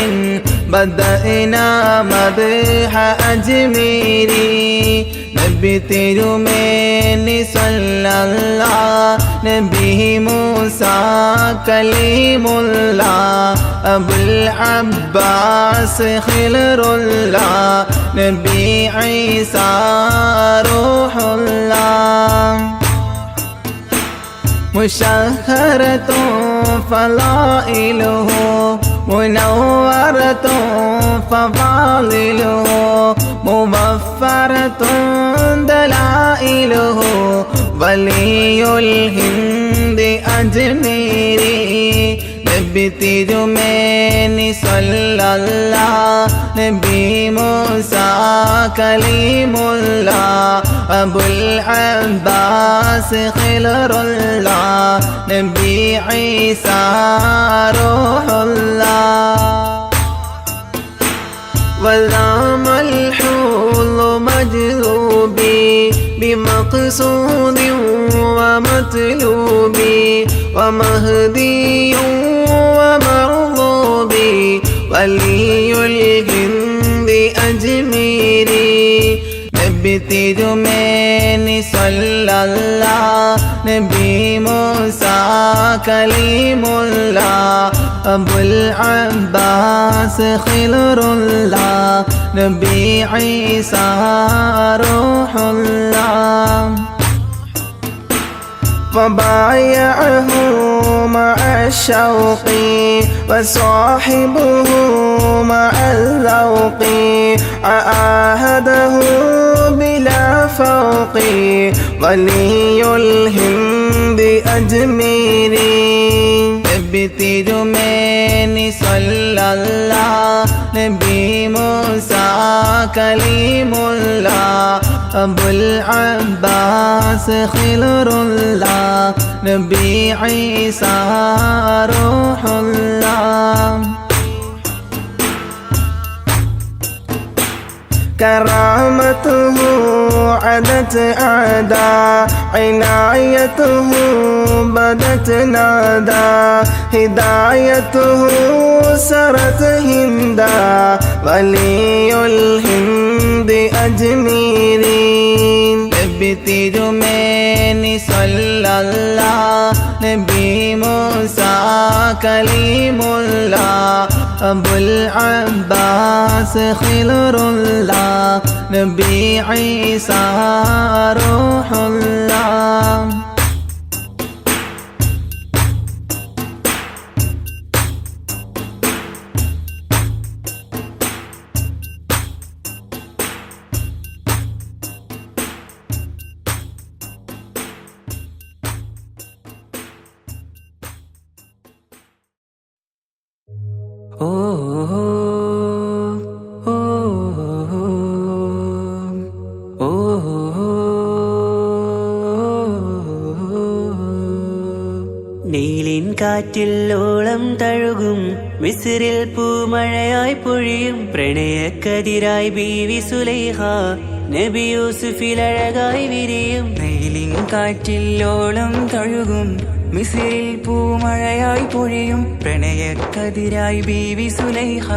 S2: بدأنا مدح أجميري. നബി തിരുമേനി സല്ലല്ലാഹ് നബി മൂസ കലീമുല്ലാഹ് അബുൽ അബ്ബാസ് ഖിലറുല്ലാഹ് നബി ഈസാ റൂഹുല്ലാഹ്. مشهرة فضائله منورة فضائله مبفرة دلائله ولي الهند أجميري. നബി തിരുമേനി സല്ലല്ലാഹ് നബി മൂസ കലീമുല്ലാഹ് അബുൽ അബ്ബാസ് ഖിലറുല്ലാഹ് നബി ഈസാ റൂഹുല്ലാഹ്. والرام الحول مجذوبي بمقصود ومطلوبي ومهدي ومرغوبي ولي الهند أجميري. നബി തിരുമേനി സല്ലല്ലാഹ് നബി മൂസ കലീമുല്ലാഹ് അബുൽ അബ്ബാസ് ഖിലറുല്ലാഹ് നബി ഈസാ റൂഹുല്ലാഹ്. وبايعه مع الشوق وصاحبه مع الذوق عاهده بلا فوق ولي الهند أجميري തിരുമേനി സല്ലല്ലാഹ് നബി മൂസ കലീമുല്ലാഹ് അബുൽ അബ്ബാസ് ഖിലറുല്ലാഹ് നബി ഈസ റൂഹുല്ലാഹ് كرامته عدت أعداء عنايته بدت نادى هدايته سرت هندا ولي الهند أجميري തിരുമേനി സല്ലല്ലാഹ് നബി മൂസ കലീമുല്ലാഹ് അബുൽ അബ്ബാസ് ഖിലറുല്ലാഹ് നബി ഈസ റൂഹുല്ലാഹ്
S3: നീലിൻ കാറ്റിൽ ഓളം തഴുകും മിസ്രിൽ പൂമഴയായി പൊഴിയും പ്രണയക്കതിരായി ബീവി സുലൈഹ നബി യൂസുഫിൽ അഴകായി വിരിയും.
S4: നീലിൻ കാറ്റിൽ ഓളം തഴുകും മിസ്രിൽ പൂമഴയായി പൊഴിയും പ്രണയക്കതിരായി ബീവി സുലൈഹ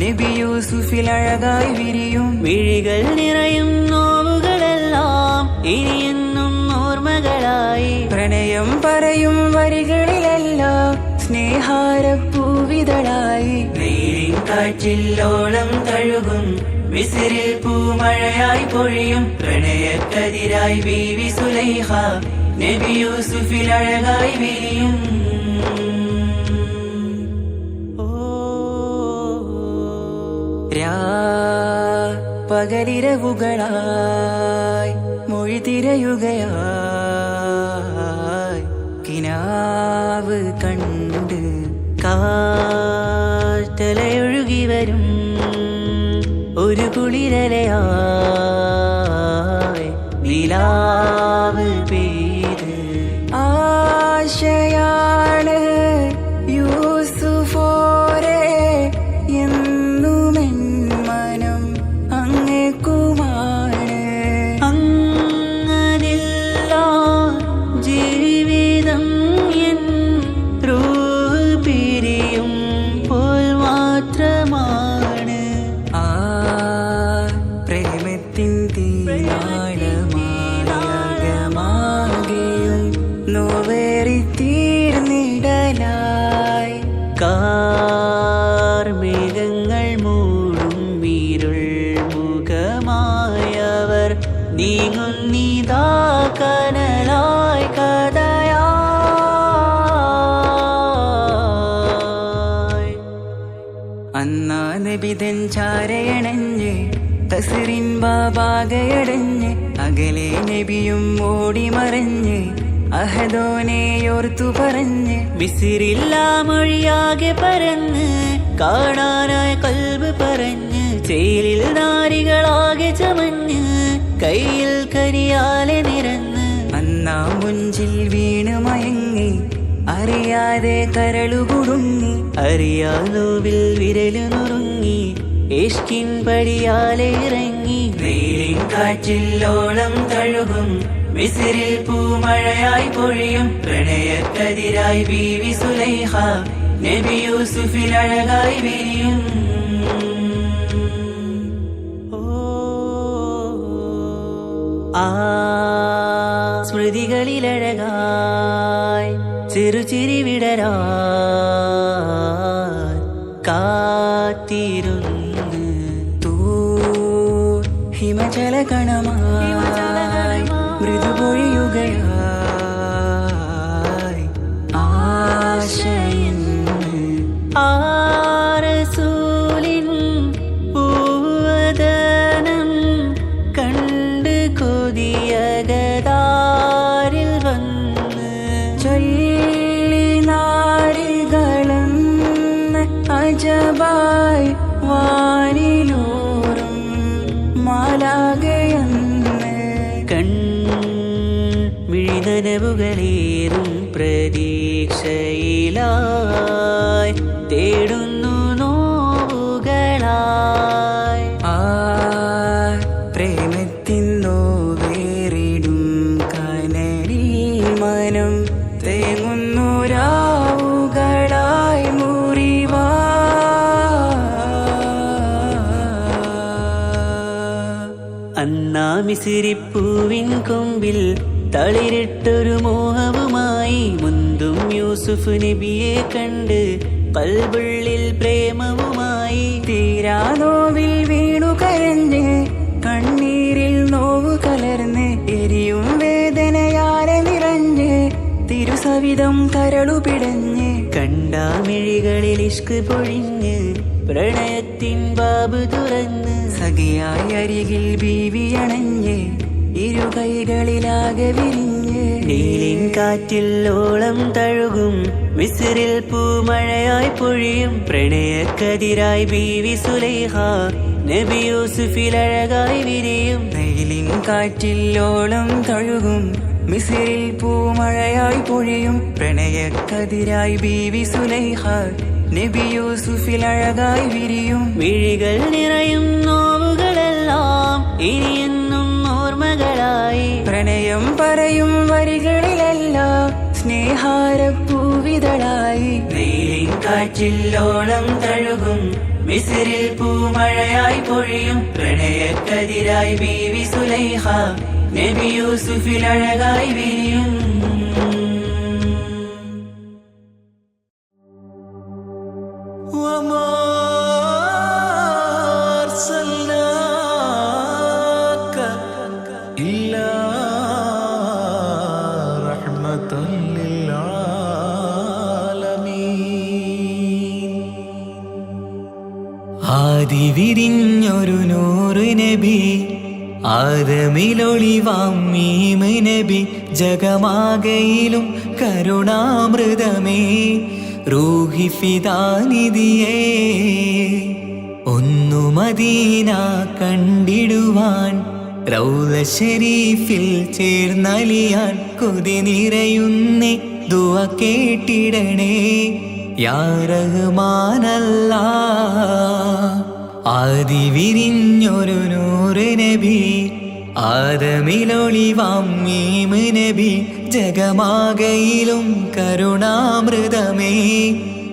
S4: നബി യൂസുഫിൽ അഴകായി വിരിയും.
S3: മിഴികൾ നിറയും നോവുകളെല്ലാം ഇനിയെന്നും ഓർമ്മകളായി
S4: പ്രണയം പറയും വരികളിലെല്ലാം സ്നേഹാരപ്പൂവിതളായി.
S3: നീലിൻ കാറ്റിൽ ഓളം തഴുകും മിസ്രിൽ പൂമഴയായി പൊഴിയും പ്രണയക്കതിരായി ബീവി സുലൈഹ നബി യൂസുഫിൽ അഴകായി വിരിയും.
S4: പകലിരവുകളായി മൊഴി തിരയുകയായി കിനാവ് കണ്ട്
S3: കാറ്റലയൊഴുകി വരും ഒരു കുളിരലയായി നിലാവ് പെയ്ത്
S4: ആശയാണ് യൂസുഫോരെ എന്നുമെൻ മനം അങ്ങേക്കുമാണ്.
S3: അങ്ങനില്ല ജീവിതം എൻ റൂഹ് പിരിയും പോൽ മാത്രമാണ്.
S4: ആ പ്രേമത്തിൻ തീരാളമാകെയും നോവേറി തീർന്നിടലായി
S3: കാർമേഘങ്ങൾ മൂടും വീരുൾ മുഖമായവർ നീങ്ങുന്നിതാ കനലായി കഥയായി.
S4: അന്നാ നബിതൻ ചാരയണഞ്ഞ് തസ്റിൻ ബാബാകയടഞ്ഞ് അകലെ നബിയും ഓടിമറഞ്ഞ് അഹദോനെയോർത്തു പറഞ്ഞ്
S3: മിസ്രില്ല മൊഴിയാകെ പരന്ന് കാണാനായി കൽബ് പറഞ്ഞ് ചേലിൽ നാരികളാകെ ചമഞ്ഞ് കയ്യിൽ കരിയാലെ നിരന്ന്
S4: അന്നാ മുഞ്ചിൽ വീണ് മയങ്ങി അറിയാതെ കരളുകുടുങ്ങി
S3: അറിയാലോവിൽ വിരല് നുറുങ്ങി ഇഷ്കിൻ പടിയാലെ ഇറങ്ങി. നീലിൻ കാറ്റിൽ ഓളം തഴുകും മിസ്രിൽ പൂമഴയായി പൊഴിയും പ്രണയക്കതിരായി ബീവി സുലൈഹ നബി യൂസുഫിൽ അഴകായി വിരിയും. ആ സ്മൃതികളിലഴകായി ചെറുചിരി വിടരാൻ കാത്തിരുന്ന്
S4: ഹിമജല കണമായി മൃദുപൊഴിയുകയായി ആശയെന്ന്
S3: ആ റസൂലിൻ പൂവദനം കണ്ട് കൊതിയകതാരിൽ വന്ന്
S4: ചൊല്ലി നാരികളെന്ന് അജബായി വാനിലൂറും മാലാകയെന്ന്
S3: മിഴിനനവുകളേറും പ്രതീക്ഷയിലായി തേടുന്നു നോവുകളായി
S4: ആ പ്രേമത്തിന്നോ വേറിടും കനലിൽ മനം തേങ്ങുന്നു രാവുകളായി മുറിവാ
S3: അന്നാ മിസിരിപ്പൂവിൻ കൊമ്പിൽ തളിരിട്ടൊരു മോഹവുമായി മുന്തും യൂസുഫ് നബിയെ കണ്ട് കൽബുള്ളിൽ പ്രേമവുമായി
S4: തീരാനോവിൽ വീണു കരഞ്ഞ് കണ്ണീരിൽ നോവ് കലർന്ന് എരിയും വേദനയാലെ നിറഞ്ഞ് തിരുസവിധം കരളുപിടഞ്ഞ്
S3: കണ്ടാമിഴികളിൽ ഇഷ്ക് പൊഴിഞ്ഞ് പ്രണയത്തിൻ ബാബ് തുറന്ന്
S4: സഖിയായി അരികിൽ ബീവിയണഞ്ഞ് ഇരു കൈകളിലാകെ വിരിഞ്ഞ്
S3: നീലിൻ കാറ്റിൽ ഓളം തഴുകും മിസ്രിൽ പൂമഴയായി പൊഴിയും പ്രണയക്കതിരായി ബീവി സുലൈഹ നബി യൂസുഫിൽ അഴകായി വിരിയും
S4: നെയിലിൻ കാറ്റില്ലോളം തഴുകും മിസിറിൽ പൂമഴയായി പൊഴിയും പ്രണയക്കതിരായി ബീവി സുലൈഹ നബി യൂസുഫിൽ അഴകായി വിരിയും
S3: മിഴികൾ നിറയും നോവുകളെല്ലാം ഇനിയെന്നും ഓർമ്മകളായി
S4: പ്രണയം പറയും വരികളിലെല്ലാം സ്നേഹാരപ്പൂവിതളായി
S3: നീലിൻ കാറ്റില്ലോളം തഴുകും മിസ്രിൽ പൂമഴയായി പൊഴിയും പ്രണയക്കതിരായി ബീവി സുലൈഹ നബി യൂസുഫിൽ അഴകായി വിരിയും
S1: وما أرسلناك إلا رحمة للعالمين ആദി വിരിഞ്ഞൊരു നൂറ് നബി ആദമിലൊളിവാം മീമ് നബി ജഗമാകയിലും കരുണാമൃതമേ റൂഹി ഫിദാനിധിയേ ഒന്നു മദീന കണ്ടിടുവാൻ റൗള ശരീഫിൽ ചേർന്നലിയാൻ കൊതി നിറയുന്നേ ദുആ കേട്ടിടണേ യാ റഹ്മാനല്ലാ ആദി വിരിഞ്ഞൊരു നൂറ് നബി ആദമിലൊളിവാം മീമ് നബി ജഗമാകയിലും കരുണാമൃതമേ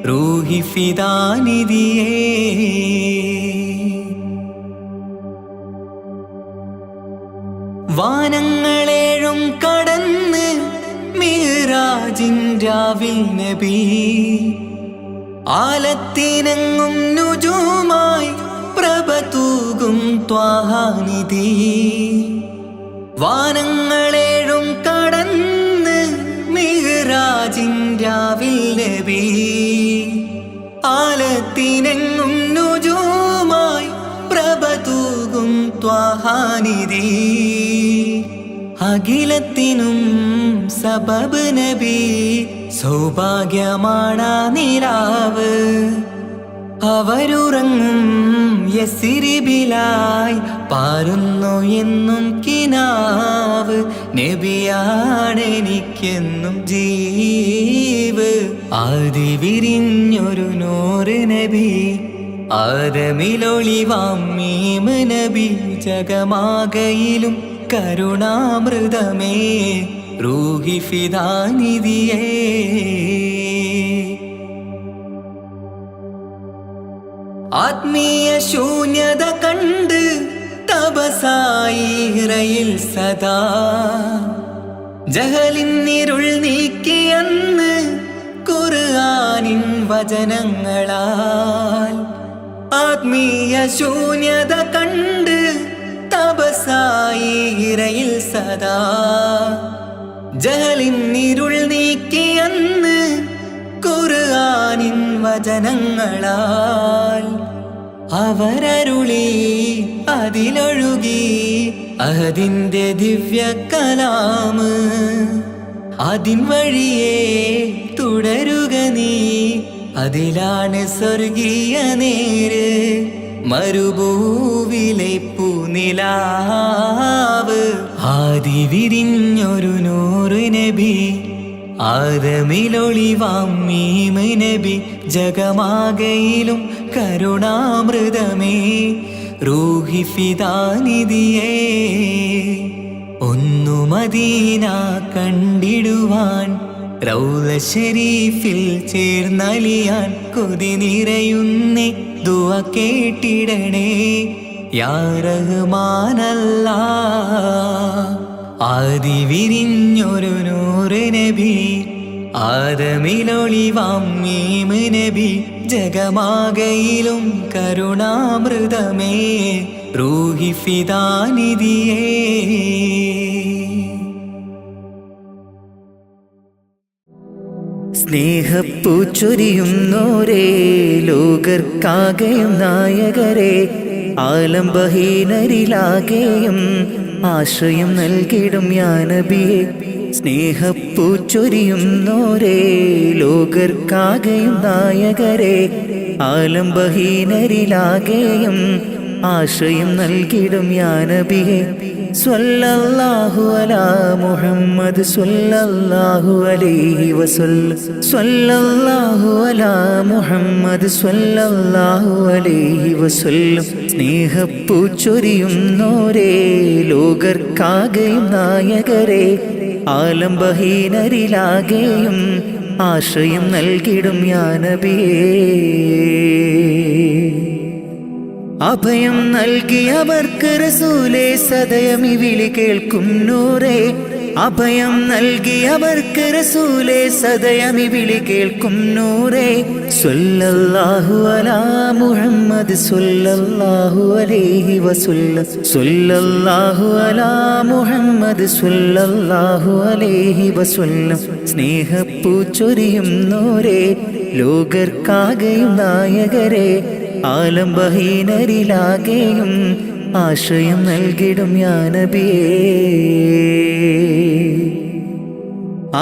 S1: റൂഹി ഫിദാനിധിയേ വാനങ്ങളേഴും കടന്ന് മിഹ്റാജിൻ രാവിൽ നബി ആലത്തിനങ്ങും നുജൂമായി പ്രഭ തൂകും ത്വാഹാനിധി വാനങ്ങളേഴും കടന്ന് മിഹ്റാജിൻ രാവിൽ നബി ആലത്തിനെങ്ങും നുജൂമായി പ്രഭ തൂകും ത്വാഹാനിധി അഖിലത്തിനും സബബ് നബി സൗഭാഗ്യമാണ് നിലാവ് അവരുറങ്ങും യസിരിബിലായി പാരുന്നു എന്നും കിനാവ് നബിയാണെനിക്കെന്നും ജീവ് ആദി വിരിഞ്ഞൊരു നൂറ് നബി ആദമിലൊളിവാം മീമ് നബി ജഗമാകയിലും കരുണാമൃതമേ റൂഹി ഫിദാനിധിയേ ആത്മീയ ശൂന്യത കണ്ട് തപസായി ഇറയിൽ സദാ ജഹലിന്നിരുൾ നീക്കിയന്ന് ഖുർആനിൻ വചനങ്ങളാൽ ആത്മീയ ശൂന്യത കണ്ട് തപസായി ഇറയിൽ സദാ ജഹലിന്നിരുൾ നീക്കിയന്ന് ഖുർആനിൻ വചനങ്ങളാൽ അവരരുളി അതിലൊഴുകി അതിന്റെ ദിവ്യ കലാമ് അതിൻ വഴിയേ തുടരുക നീ അതിലാണ് സ്വർഗീയ നേര് മരുഭൂവിലെ പൂനിലാവ് ആദി വിരിഞ്ഞൊരു നൂറ് നബി ആദമിലൊളിവാം മീമ് നബി ജഗമാകയിലും കരുണാമൃതമേ റൂഹി ഫിദാനിധിയേ ഒന്നു മദീന കണ്ടിടുവാൻ റൗള ശരീഫിൽ ചേർന്നലിയാൻ കൊതി നിറയുന്നേ ദുആ കേട്ടിടണേ യാ റഹ്മാനല്ലാഹ് ആദി വിരിഞ്ഞൊരു നൂറ് നബി ആദമിലൊളിവാം മീമ് നബി ജഗമാകയിലും കരുണാമൃതമേ റൂഹി ഫിദാനിധിയേ
S2: സ്നേഹപ്പൂച്ചൊരിയുന്നോരേ ലോകർക്കാകെയും നായകരെ ആലംബഹീനരിലാകെയും ആശ്രയം നൽകിടും യാ നബിയേ സ്നേഹപ്പൂച്ചൊരിയുന്നോരേ ലോകർക്കാകെയും നായകരെ ആലംബഹീനരിലാകെയും ആശ്രയം നൽകിടും യാ നബിയേ സ്വല്ലല്ലാഹു അലാ മുഹമ്മദ് സ്വല്ലല്ലാഹു അലൈഹി വസല്ലം സ്വല്ലല്ലാഹു അലാ മുഹമ്മദ് സ്വല്ലല്ലാഹു അലൈഹി വസല്ലം സ്നേഹപ്പൂച്ചൊരിയുന്നോരേ ലോകർക്കാകെയും നായകരെ ആലംബഹീനരിലാകെയും ആശ്രയം നൽകിടും യാ നബിയേ അഭയം നൽകിയവർക്ക് റസൂലേ സദയമി വിളി കേൾക്കും നൂറേ അഭയം നൽകിയവർക്ക് റസൂലേ സദയമി വിളി കേൾക്കും നൂറേ സ്വല്ലല്ലാഹു അലാ മുഹമ്മദ് സ്വല്ലല്ലാഹു അലൈഹി വസല്ലം സ്വല്ലല്ലാഹു അലാ മുഹമ്മദ് സ്വല്ലല്ലാഹു അലൈഹി വസല്ലം സ്നേഹപ്പൂച്ചൊരിയും നൂറേ ലോകർക്കാകെയും നായകരെ ആലംബഹീനരിലാകെയും ആശ്രയം നൽകിടും യാ നബിയേ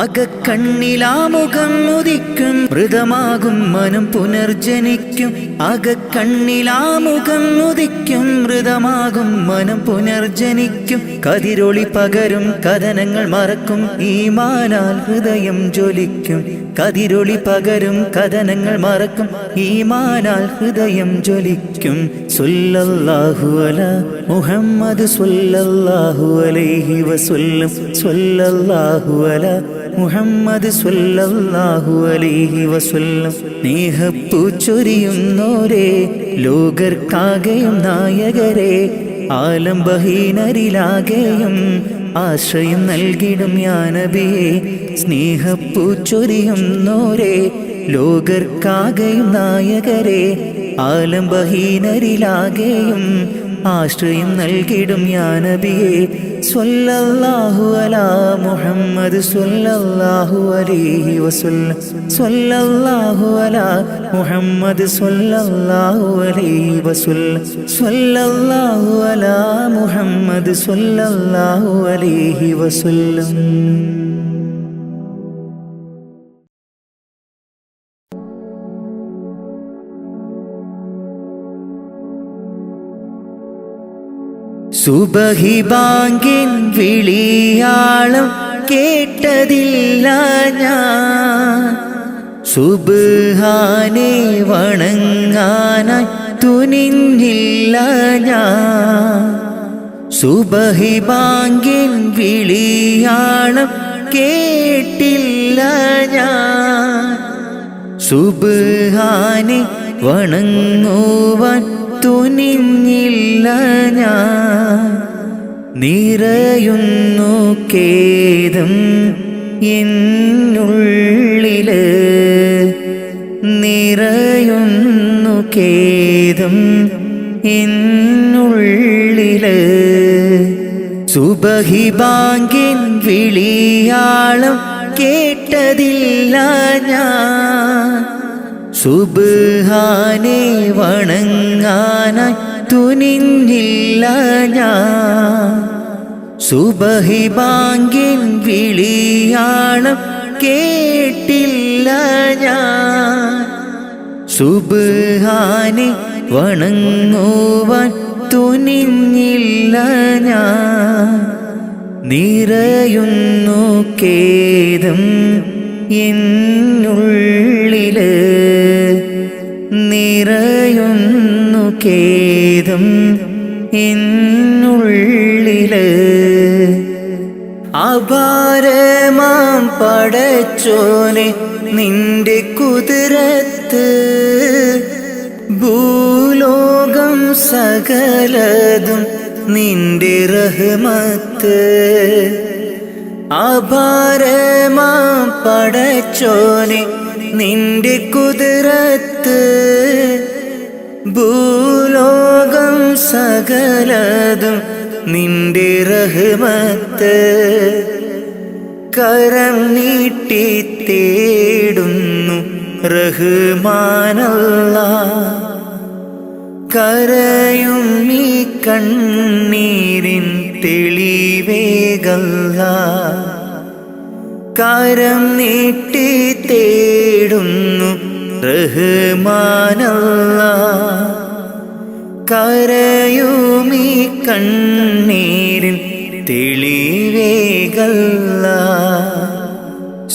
S2: അകക്കണ്ണിലാമുഖം ഉദിക്കും മൃതമാകും മനം പുനർജനിക്കും അകക്കണ്ണിലാമുഖം ഉദിക്കും മൃതമാകും മനം പുനർജനിക്കും കതിരൊളി പകരും കഥനങ്ങൾ മറക്കും ഈമാനാൽ ഹൃദയം ജ്വലിക്കും കതിരൊളി പകരും കഥനങ്ങൾ മറക്കും ഈമാനാൽ ഹൃദയം ജ്വലിക്കും സ്വല്ലല്ലാഹു അലാ മുഹമ്മദ് സ്വല്ലല്ലാഹു അലൈഹി വസല്ലം സ്വല്ലല്ലാഹു അലാ മുഹമ്മദ് സ്വല്ലല്ലാഹു അലൈഹി വസല്ലം സ്നേഹപ്പൂച്ചൊരിയുന്നോരേ ലോകർക്കാകെയും നായകരെ ആലംബഹീനരിലാകെയും ആശ്രയം നൽകിടും യാ നബിയേ സ്നേഹപ്പൂച്ചൊരിയുന്നോരേ ലോകർക്കാകെയും നായകരെ ആലംബഹീനരിലാകെയും ആശ്രയം നൽകിടും യാ നബിയേ സ്വല്ലല്ലാഹു അലാ മുഹമ്മദ് സ്വല്ലല്ലാഹു അലൈഹി വസല്ലം സ്വല്ലല്ലാഹു അലാ മുഹമ്മദ് സ്വല്ലല്ലാഹു അലൈഹി വസല്ലം സ്വല്ലല്ലാഹു അലാ മുഹമ്മദ് സ്വല്ലല്ലാഹു അലൈഹി വസല്ലം സുബഹി ബാങ്കിൻ വിളിയാളം കേട്ടതില്ല ഞാൻ സുബ്ഹാനെ വണങ്ങാനായി തുനിഞ്ഞില്ല ഞാൻ സുബഹി ബാങ്കിൻ വിളിയാളം കേട്ടില്ല ഞാൻ സുബ്ഹാനെ വണങ്ങുവാൻ തുനിഞ്ഞില്ല ഞാൻ നിറയുന്നു ഖേദം എന്നുള്ളില് നിറയുന്നു ഖേദം എന്നുള്ളില് സുബഹി ബാങ്കിൻ വിളിയാളം കേട്ടതില്ല ഞാൻ സുബ്ഹാനെ വണങ്ങാനായി തുനിഞ്ഞില്ല ഞാൻ. സുബഹി ബാങ്കിൻ വിളിയാളം കേട്ടില്ല ഞാൻ. സുബ്ഹാനെ വണങ്ങുവാൻ തുനിഞ്ഞില്ല ഞാൻ. നിറയുന്നു ഖേദം എന്നുള്ളില്, നിറയുന്നു ഖേദം എന്നുള്ളില്. അപാരമാം പടച്ചോനെ നിന്റെ കുതിരത്ത്, ഭൂലോകം സകലതും നിന്റെ റഹ്മത്ത്. അപാരമാം പടച്ചോനെ നിന്റെ കുതിരത്ത്, ഭൂലോകം സകലതും നിന്റെ റഹ്മത്ത്. കരം നീട്ടി തേടുന്നു റഹ്മാനല്ലാഹ്, കരയും ഈ കണ്ണീരിൻ തെളിവേകല്ലാഹ്. കരം നീട്ടി തേടുന്നു റഹ്മാനല്ലാഹ്, കരയും ഈ കണ്ണീരിൻ തെളിവേകല്ലാഹ്.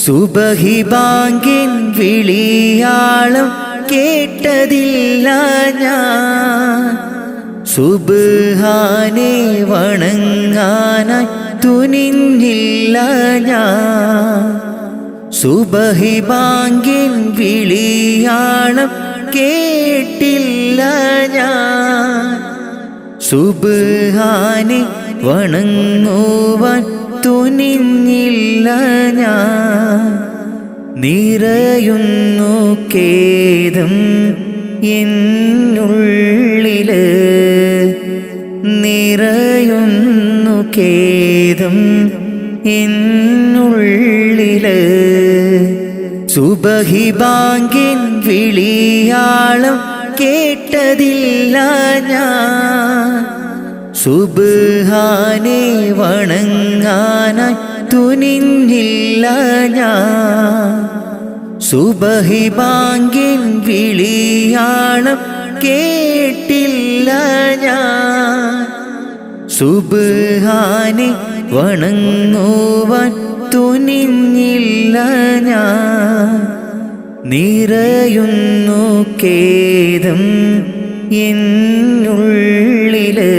S2: സുബഹി ബാങ്കിൻ വിളിയാളം കേട്ടതില്ല ഞാൻ. സുബ്ഹാനെ വണങ്ങാനായി തുനിഞ്ഞില്ല ഞാൻ. സുബഹി ബാങ്കിൻ വിളിയാളം കേട്ടില്ല ഞാൻ. സുബ്ഹാനെ വണങ്ങുവാൻ തുനിഞ്ഞില്ല ഞാൻ. നിറയുന്നു ഖേദം എന്നുള്ളില്, നിറയുന്നു ഖേദം എന്നുള്ളില്. സുബഹി ബാങ്കിൻ വിളിയാളം കേട്ടതില്ല ഞാൻ. സുബ്ഹാനെ വണങ്ങാനായി തുനിഞ്ഞില്ല ഞാൻ. സുബഹി ബാങ്കിൻ വിളിയാളം കേട്ടില്ല ഞാൻ. സുബ്ഹാനെ വണങ്ങുവാൻ തുനിഞ്ഞില്ല ഞാൻ. നിറയുന്നു ഖേദം എന്നുള്ളില്,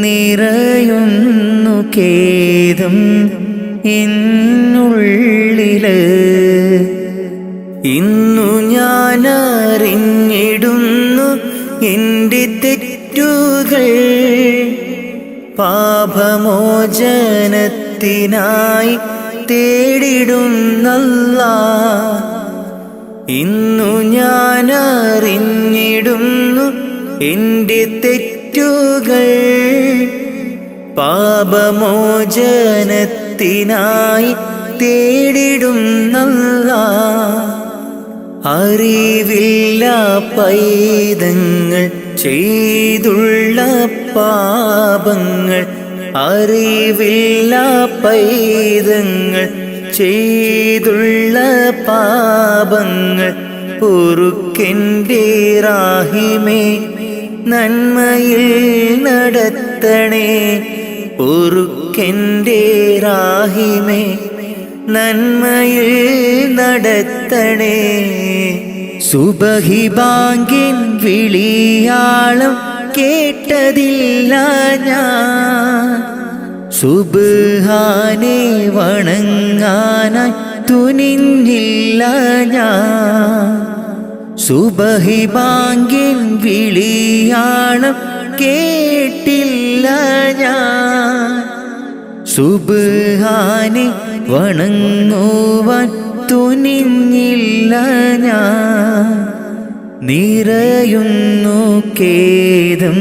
S2: നിറയുന്നു ഖേദം എന്നുള്ളില്. ഇന്നു ഞാൻ അറിഞ്ഞിടുന്നു എൻ്റെ തെറ്റുകൾ, പാപമോചനത്തിനായി തേടിടുന്നല്ലാഹ്. ഇന്നു ഞാൻ അറിഞ്ഞിടുന്നു എൻ്റെ തെറ്റുകൾ, പാപമോചനത്തിനായി തേടിടുന്നല്ലാഹ്. അറിവില്ല പൈതങ്ങൾ ചെയ്തുള്ള പാപങ്ങൾ, അറിവില്ല പൈതങ്ങൾ ചെയ്തുള്ള പാപങ്ങൾ പൊറുക്കെൻ്റെ റാഹിമേ, നന്മയിൽ നടത്തണേ. പൊറുക്കെൻ്റെ റാഹിമേ, നന്മയിൽ നടത്തണേ. സുബഹി ബാങ്കിൻ വിളിയാളം കേട്ടതില്ല ഞാൻ. സുബ്ഹാനെ വണങ്ങാനായി തുനിഞ്ഞില്ല ഞാൻ. സുബഹി ബാങ്കിൻ വിളിയാളം കേട്ടില്ല ഞാൻ. സുബ്ഹാനെ വണങ്ങുവാൻ തുനിഞ്ഞില്ല ഞാൻ. നിറയുന്നു ഖേദം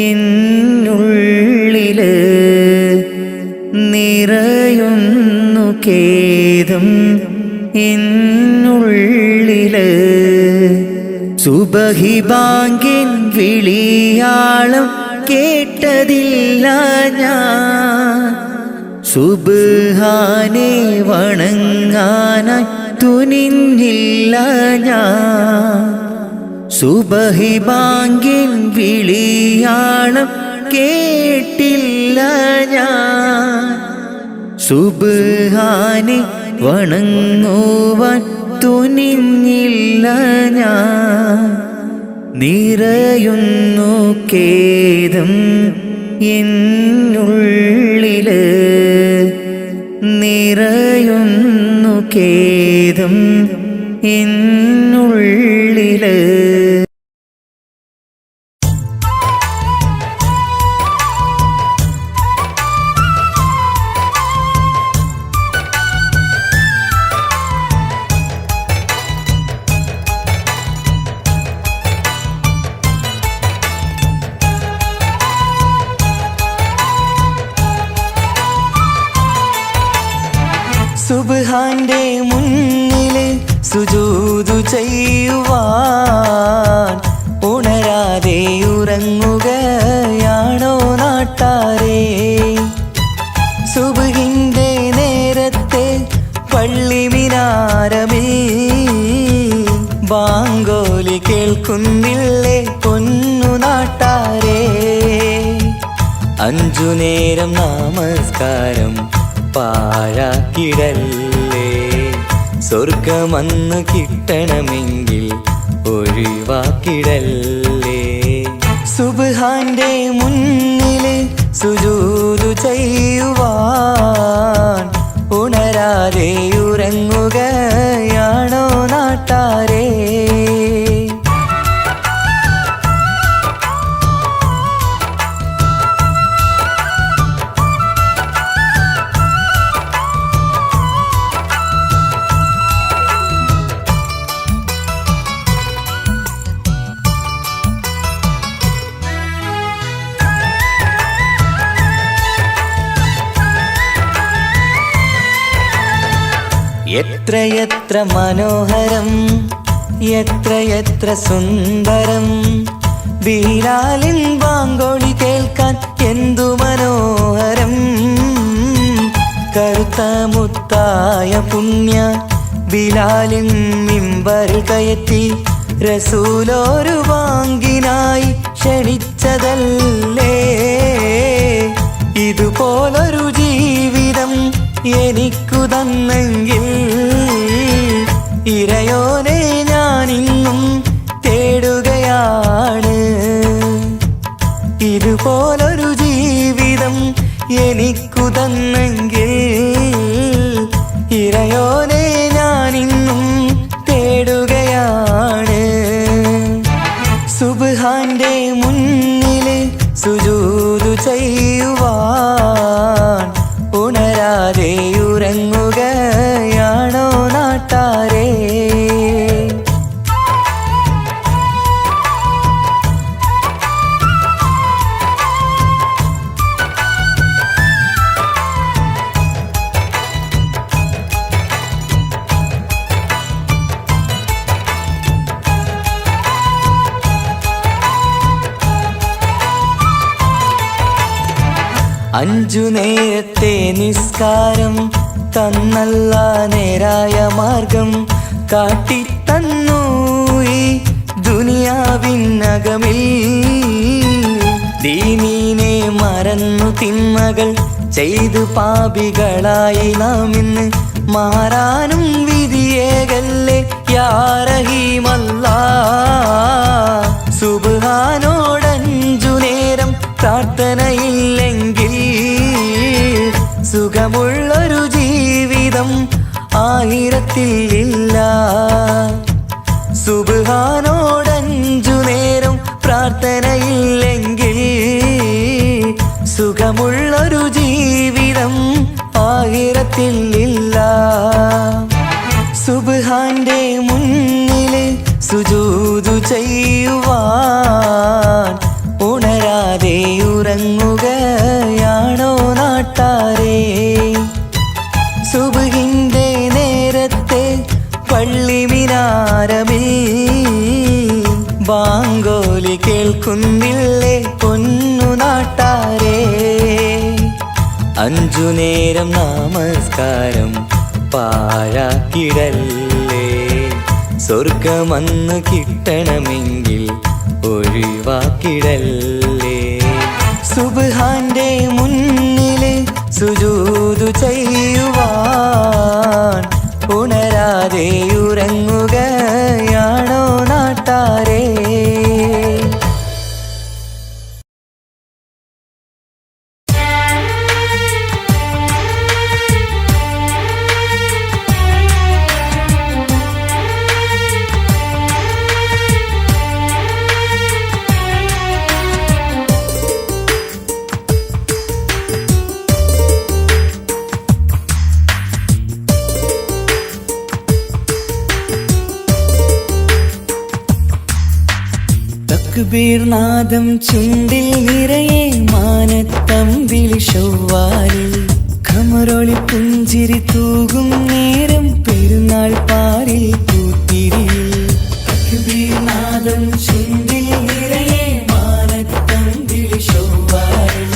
S2: എന്നുള്ളില്, നിറയുന്നു ഖേദം എന്നുള്ളില്. സുബഹി ബാങ്കിൻ വിളിയാളം കേട്ടതില്ല ഞാൻ. സുബ്ഹാനെ വണങ്ങാനായി തുനിഞ്ഞില്ല ഞാൻ. സുബഹി ബാങ്കിൻ വിളിയാളം കേട്ടില്ല ഞാൻ. സുബ്ഹാനെ വണങ്ങുവാൻ തുനിഞ്ഞില്ല ഞാൻ. നിറയുന്നു ഖേദം എന്നുള്ളില്, നിറയുന്നു ഖേദം എന്നുള്ളില്.
S4: സുബ്ഹാന്റെ മുന്നില് സുജൂദു ചെയ്യുവാൻ ഉണരാതെ ഉറങ്ങുകയാണോ നാട്ടാരേ? സുബ്ഹിന്റെ നേരത്തെ പള്ളി മിനാരമേ ബാങ്കോലി കേൾക്കുന്നില്ലേ പൊന്നു നാട്ടാരേ? 5 നേരം നമസ്കാരം പാഴാക്കിടല്ലേ, സ്വർഗമന്ന് കിട്ടണമെങ്കിൽ ഒഴിവാക്കിടല്ലേ. സുബ്ഹാന്റെ മുന്നില് സുജൂദു ചെയ്യുവാൻ ഉണരാതെ ഉറങ്ങുകയാണോ നാട്ടാരേ? എത്രയെത്ര മനോഹരം, എത്രയെത്ര സുന്ദരം, ബിലാലിൻ ബാങ്കോളി കേൾക്കാൻ എന്തു മനോഹരം. കറുത്ത മുത്തായ പുണ്യ ബിലാലിൻ മിമ്പറിൽ കയറ്റി റസൂലൊരു ബാങ്കിനായി ക്ഷണിച്ചതല്ലേ. ഇതുപോലൊരു ജീവിതം എനിക്കു തന്നെങ്കിൽ ഇറയോനെ ഞാനിന്നും തേടുകയാണ്. ഇതുപോലൊരു ജീവിതം എനിക്കു തന്നെങ്കിൽ ഇറയോനെ ഞാനിന്നും തേടുകയാണ്. സുബ്ഹാന്റെ മുന്നില് സുജൂദു ചെയ്യുവാൻ ഉണരാതെ ഉറങ്ങുകയാണോ നാട്ടാരേ? അഞ്ചു നേരത്തെ നിസ്കാരം തന്നല്ല നേരായ മാർഗം കാട്ടിത്തന്നു ഈ ദുനിയാവിനകമിൽ. ദീനീനെ മറന്നു തിന്മകൾ ചെയ്തു പാപികളായി നാം ഇന്ന് മാറാനും വിധിയേകല്ലേ യാ റഹീമല്ലാഹ്. സുബ്ഹാനോടഞ്ചു നേരം പ്രാർത്ഥനയില്ലെങ്കിൽ സുഖമുള്ളൊരു ജീവിതം ആയിരത്തിൽ ഇല്ല. സുബ്ഹാനോടഞ്ചു നേരം പ്രാർത്ഥനയില്ലെങ്കിൽ സുഖമുള്ളൊരു ജീവിതം ആയിരത്തിൽ ഇല്ല. സുബ്ഹാന്റെ മുന്നില് സുജൂദു ചെയ്യുവാൻ ഉണരാതെ ഉറങ്ങുകയാണോ നാട്ടാരേ? സുബ്ഹിന്റെ നേരത്തെ പള്ളി മിനാരമേ 5 നേരം നമസ്കാരം പാഴാക്കിടല്ലേ. സ്വർഗമന്ന് കിട്ടണമെങ്കിൽ ഒഴിവാക്കിടല്ലേ. സുബ്ഹാന്റെ മുന്നില് സുജൂദ് ചെയ്യുവാൻ ഉണരാതെ ഉറങ്ങുകയാണോ നാട്ടാരേ? തക്ബീർ നാദം ചുണ്ടിൽ നിറയെ മാനത്തമ്പിളി ചൊവ്വാലിൽ ഖമറൊളി പുഞ്ചിരി തൂകും നേരം പെരുന്നാൾ പാരിൽ പൂത്തിരിയിൽ. തക്ബീർ നാദം ചുണ്ടിൽ നിറയെ മാനത്തമ്പിളി ചൊവ്വാലിൽ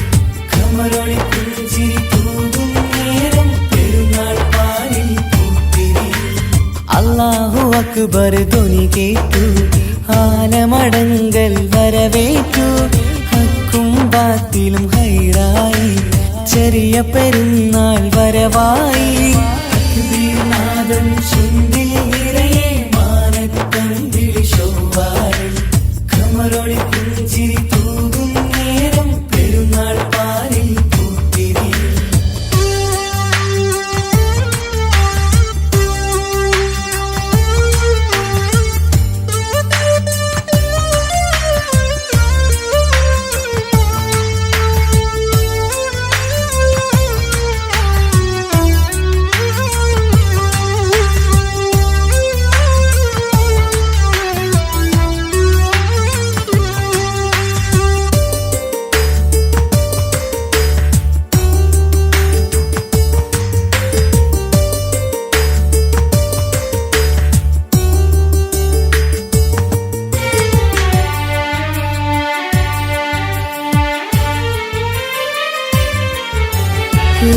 S4: ഖമറൊളി പുഞ്ചിരി തൂകും നേരം പെരുന്നാൾ പാരിൽ പൂത്തിരിയിൽ. അല്ലാഹു അക്ബർ ധ്വനി കേട്ടു ആലമടങ്കൽ വരവേറ്റു. ഹക്കും ബാത്തിലും ഹൈറായി ചെറിയ പെരുന്നാൾ വരവായി. നാദം ചുണ്ടിൽ നിറയെ മാനത്തമ്പിളി ചൊവ്വാലിൽ ഖമറൊളി പുഞ്ചിരി തൂകും നേരം പെരുന്നാൾ പാരിൽ പൂത്തിരിയിൽ.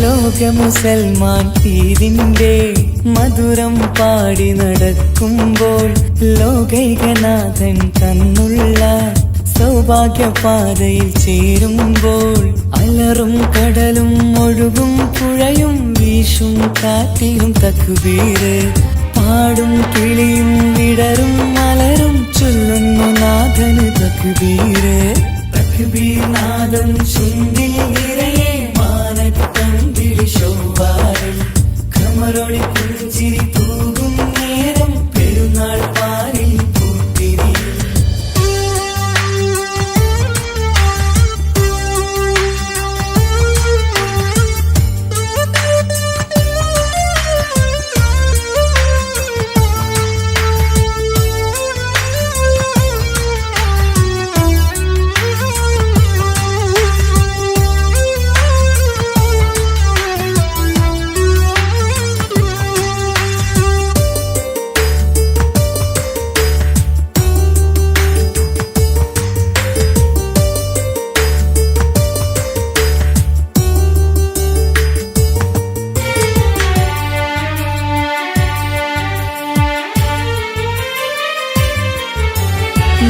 S4: ലോക മുസൽമാൻ ഈദിന്റെ മധുരം പാടി നടക്കുമ്പോൾ ലോകൈകനാഥൻ തന്നുള്ള സൗഭാഗ്യപാതയിൽ ചേരുമ്പോൾ അലറും കടലും ഒഴുകും പുഴയും വീശും കാറ്റിലും തക്ബീര് പാടും കിളിയും വിടരും മലരും ചൊല്ലുന്നു നാഥന് തക്ബീര്. തക്ബീർ നാദം ചുണ്ടിൽ നിറയെ മാനത്തമ്പിളി ചൊവ്വാലിൽ ഖമറൊളി പുഞ്ചിരി തൂകും നേരം പെരുന്നാൾ പാരിൽ പൂത്തിരിയിൽ.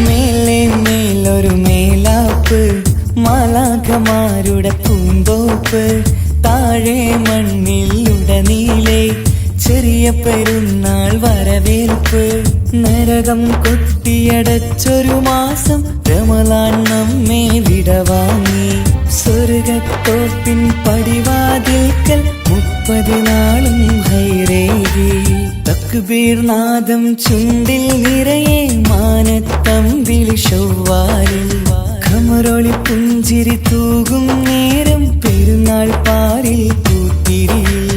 S4: മേലെ മേലൊരു മേലാപ്പ് മാലാഖമാരുടെ പൂന്തോപ്പ് താഴെ മണ്ണിലുടനീളെ ചെറിയ പെരുന്നാൾ വരവേൽപ്പ്. നരകം കൊട്ടിയടച്ചൊരു മാസം റമളാൻ നമ്മെ വിടവാങ്ങി. സ്വർഗത്തോപ്പിൻ പടിവാതിൽക്കൽ 30 നാളും ഹൈറേകി. തക്ബീർ നാദം ചുണ്ടിൽ നിറയെ മാനത്തമ്പിളി ചൊവ്വാലിൽ ഖമറൊളി പുഞ്ചിരി തൂകും നേരം പെരുന്നാൾ പാരിൽ പൂത്തിരിയിൽ.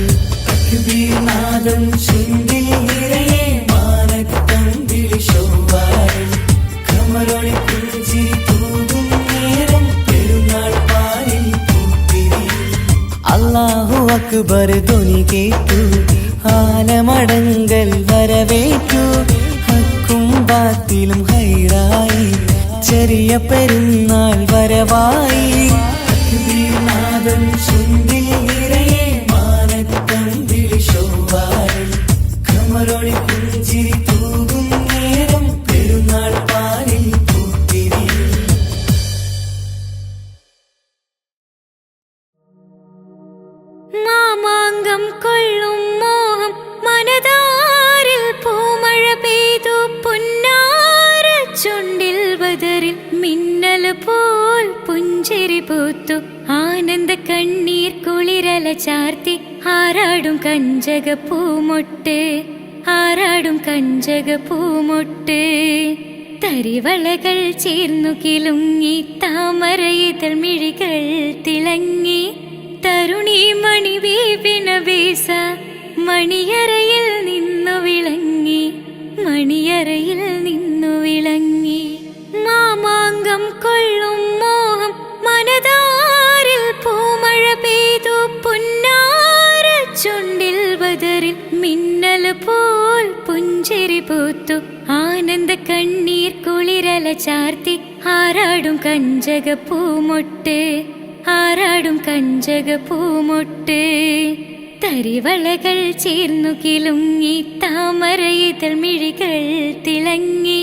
S4: തക്ബീർ നാദം ചുണ്ടിൽ നിറയെ മാനത്തമ്പിളി ചൊവ്വാലിൽ ഖമറൊളി പുഞ്ചിരി തൂകും നേരം പെരുന്നാൾ പാരിൽ പൂത്തിരിയിൽ. അല്ലാഹു അക്ബർ ധ്വനി കേട്ടു ആലമടങ്കൽ വരവേറ്റു. ഹക്കും ബാത്തിലും ഹൈറായി ചെറിയ പെരുന്നാൾ വരവായി. നാദം ചുണ്ടിൽ
S5: മാമാങ്കം കൊള്ളും മോഹം മനതാരിൽ പൂമഴ പെയ്തു പുന്നാര ചുണ്ടിൽ ബദറിൽ മിന്നൽ പോൽ പുഞ്ചിരി പൂത്തു ആനന്ദ കണ്ണീർ കുളിരല ചാർത്തി ആരാടും കഞ്ചക പൂമൊട്ട് ആരാടും കഞ്ചക പൂമൊട്ട് തരിവളകൾ ചേർന്നു കിലുങ്ങി താമരയിതൾ മിഴികൾ തിളങ്ങി തരുണി മണി വീപിന വീസ മണിയറയിൽ നിന്നു വിളങ്ങി മണിയറയിൽ നിന്നു വിളങ്ങി മാമാങ്കം കൊള്ളും മോഹം മനതാരിൽ പൂമഴ പെയ്തു പുന്നാര ചുണ്ടിൽ ബദറിൽ മിന്നൽ പോൽ പുഞ്ചിരി പൂത്തു ആനന്ദ കണ്ണീർ കുളിരല ചാർത്തി ആരാടും കഞ്ചക പൂമൊട്ട് ആരാടും കഞ്ചക പൂമൊട്ട് തരിവളകൾ ചേർന്നു കിലുങ്ങി താമരയിതൾ മിഴികൾ തിളങ്ങി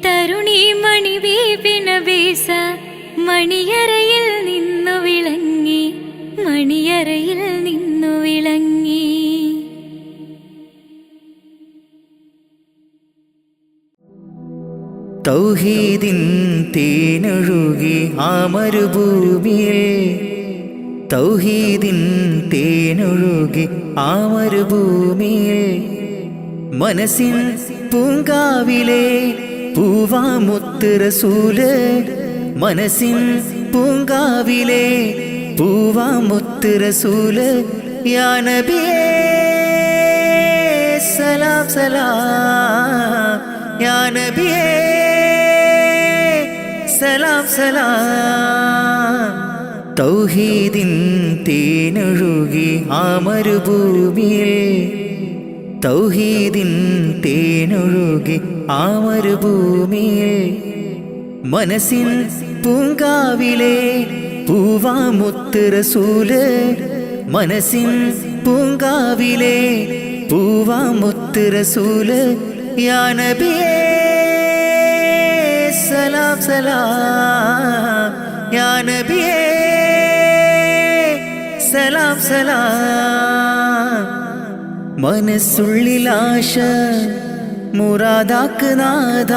S5: തരുണി മണി വീപിന വീസ മണിയറയിൽ നിന്നു വിളങ്ങി മണിയറയിൽ നിന്നു വിളങ്ങി.
S2: തൗഹീദിൻ തേനൊഴുകി ആ മരുഭൂമിയിൽ തൗഹീദിൻ തേനൊഴുകി ആ മരുഭൂമിയിൽ മനസ്സിൻ പൂങ്കാവിലെ പൂവാമുത്ത് റസൂല് മനസ്സിൻ പൂങ്കാവിലെ പൂവാമുത്ത് റസൂല് യാ നബിയേ സലാം സലാം യാ നബിയേ സലാം സലാം. തൗഹീദിൻ തേനൊഴുകി ആ മരുഭൂമിയിൽ തൗഹീദിൻ തേനൊഴുകി ആ മരുഭൂമിയിൽ മനസ്സിൻ പൂങ്കാവിലെ പൂവാമുത്ത് റസൂല് മനസ്സിൻ പൂങ്കാവിലെ പൂവാമുത്ത് റസൂല് യാ നബിയേ സലാം സലാം യാ നബിയേ സലാം സലാം. മനസ്സുള്ളിൽ ആശ മുറാദാക്ക് നാഥ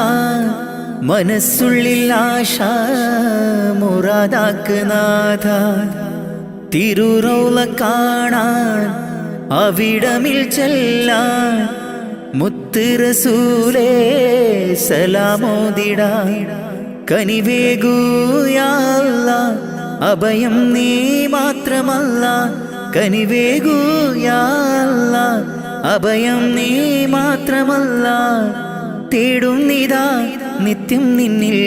S2: മനസ്സുള്ളിൽ ആശ മുറാദാക്ക് നാഥ തിരുറൗള കാണാൻ അവിടമിൽ ചെല്ലാൻ മുത്ത് റസൂലേ സലാമോദിടാൻ കനിവേകൂ യാ അല്ലാഹ് അഭയം നീ മാത്രമല്ല കനിവേകൂ യാ അല്ലാഹ് അഭയം നീ മാത്രമല്ല തേടുന്നിതാ നിത്യം നിന്നിൽ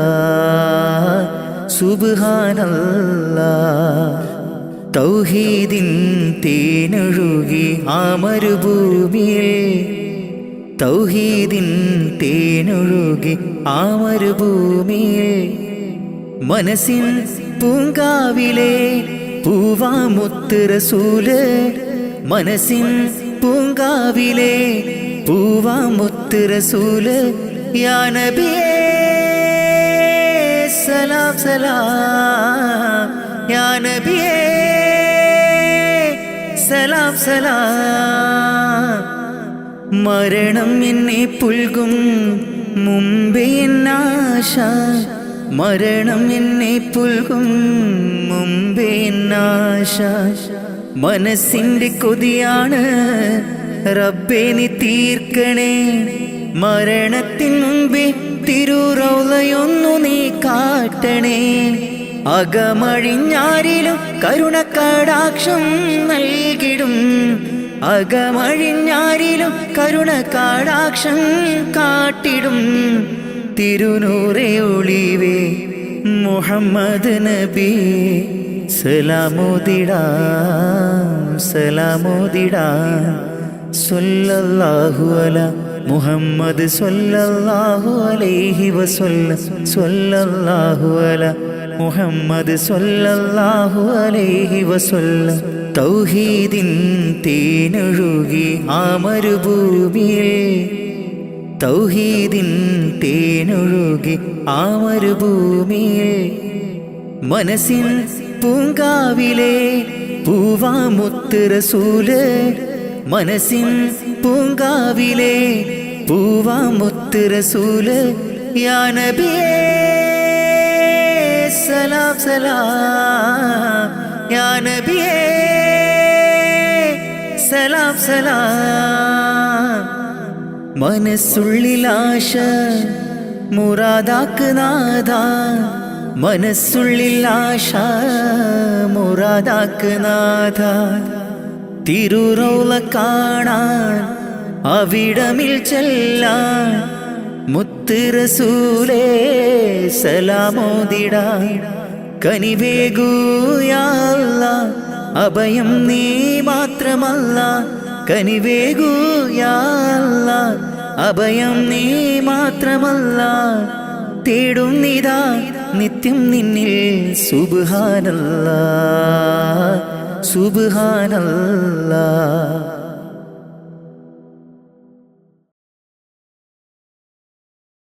S2: സുബ്ഹാനല്ലാഹ് സുബ്ഹാനല്ലാഹ്. തൗഹീദിൻ തേനൊഴുകി ആ മരുഭൂമിയിൽ തൗഹീദിൻ തേനൊഴുകി ആ മരുഭൂമിയിൽ മനസ്സിൻ പൂങ്കാവിലെ പൂവാമുത്ത് റസൂല് മനസ്സിൻ പൂങ്കാവിലെ പൂവാമുത്ത് റസൂല് യാ നബിയേ സലാം സലാം യാ നബിയേ സലാം സലാം. മരണം എന്നെ പുൽകും മുമ്പേ എന്നാശ മരണം എന്നെ പുൽകും മുമ്പേ എന്നാശ മനസ്സിൻ്റെ കൊതിയാണ് റബ്ബേ നീ തീർക്കണേ മരണത്തിൻ മുമ്പേ തിരുറൗളയൊന്നു നീ കാട്ടണേ അകമഴിഞ്ഞാരിലും കരുണക്കടാക്ഷം നൽകിടും അകമഴിഞ്ഞാരിലും കരുണക്കടാക്ഷം കാട്ടിടും തിരുനൂറേ ഒളിവേ മുഹമ്മദ് നബി സലാമോദിടാം സലാമോദിടാം സ്വല്ലല്ലാഹു അലാ മുഹമ്മദ് സ്വല്ലല്ലാഹു അലൈഹി വസല്ലം സ്വല്ലല്ലാഹു അലാ മുഹമ്മദ് സ്വല്ലല്ലാഹു അലൈഹി വസല്ലം. തൗഹീദിൻ തേനൊഴുകി ആ മരുഭൂമിയിൽ തൗഹീദിൻ തേനൊഴുകി ആ മരുഭൂമിയിൽ മനസ്സിൻ പൂങ്കാവിലെ പൂവാമുത്ത് റസൂല് മനസ്സിൻ പൂങ്കാവിലെ പൂവാമുത്ത് റസൂല് യാ നബിയേ സലാം സലാം യാ നബിയേ സലാം സലാം മനസ്സുള്ളിലാശ മുറാദാക്ക് നാഥ മനസ്സുള്ളിലാശ മുറാദാക്ക് നാഥ തിരുറൗള കാണാൻ അവിടമിൽ ചെല്ലാൻ മുത്ത് റസൂലേ സലാമോദിടാൻ കനിവേകൂ യാ അല്ലാഹ് അഭയം നീ മാത്രമല്ല കനിവേകൂ യാ അല്ലാഹ് അഭയം നീ മാത്രമല്ല തേടും നിതാ നിത്യം നിന്നിൽ സുബ്ഹാനല്ലാഹ് സുബ്ഹാനല്ലാഹ്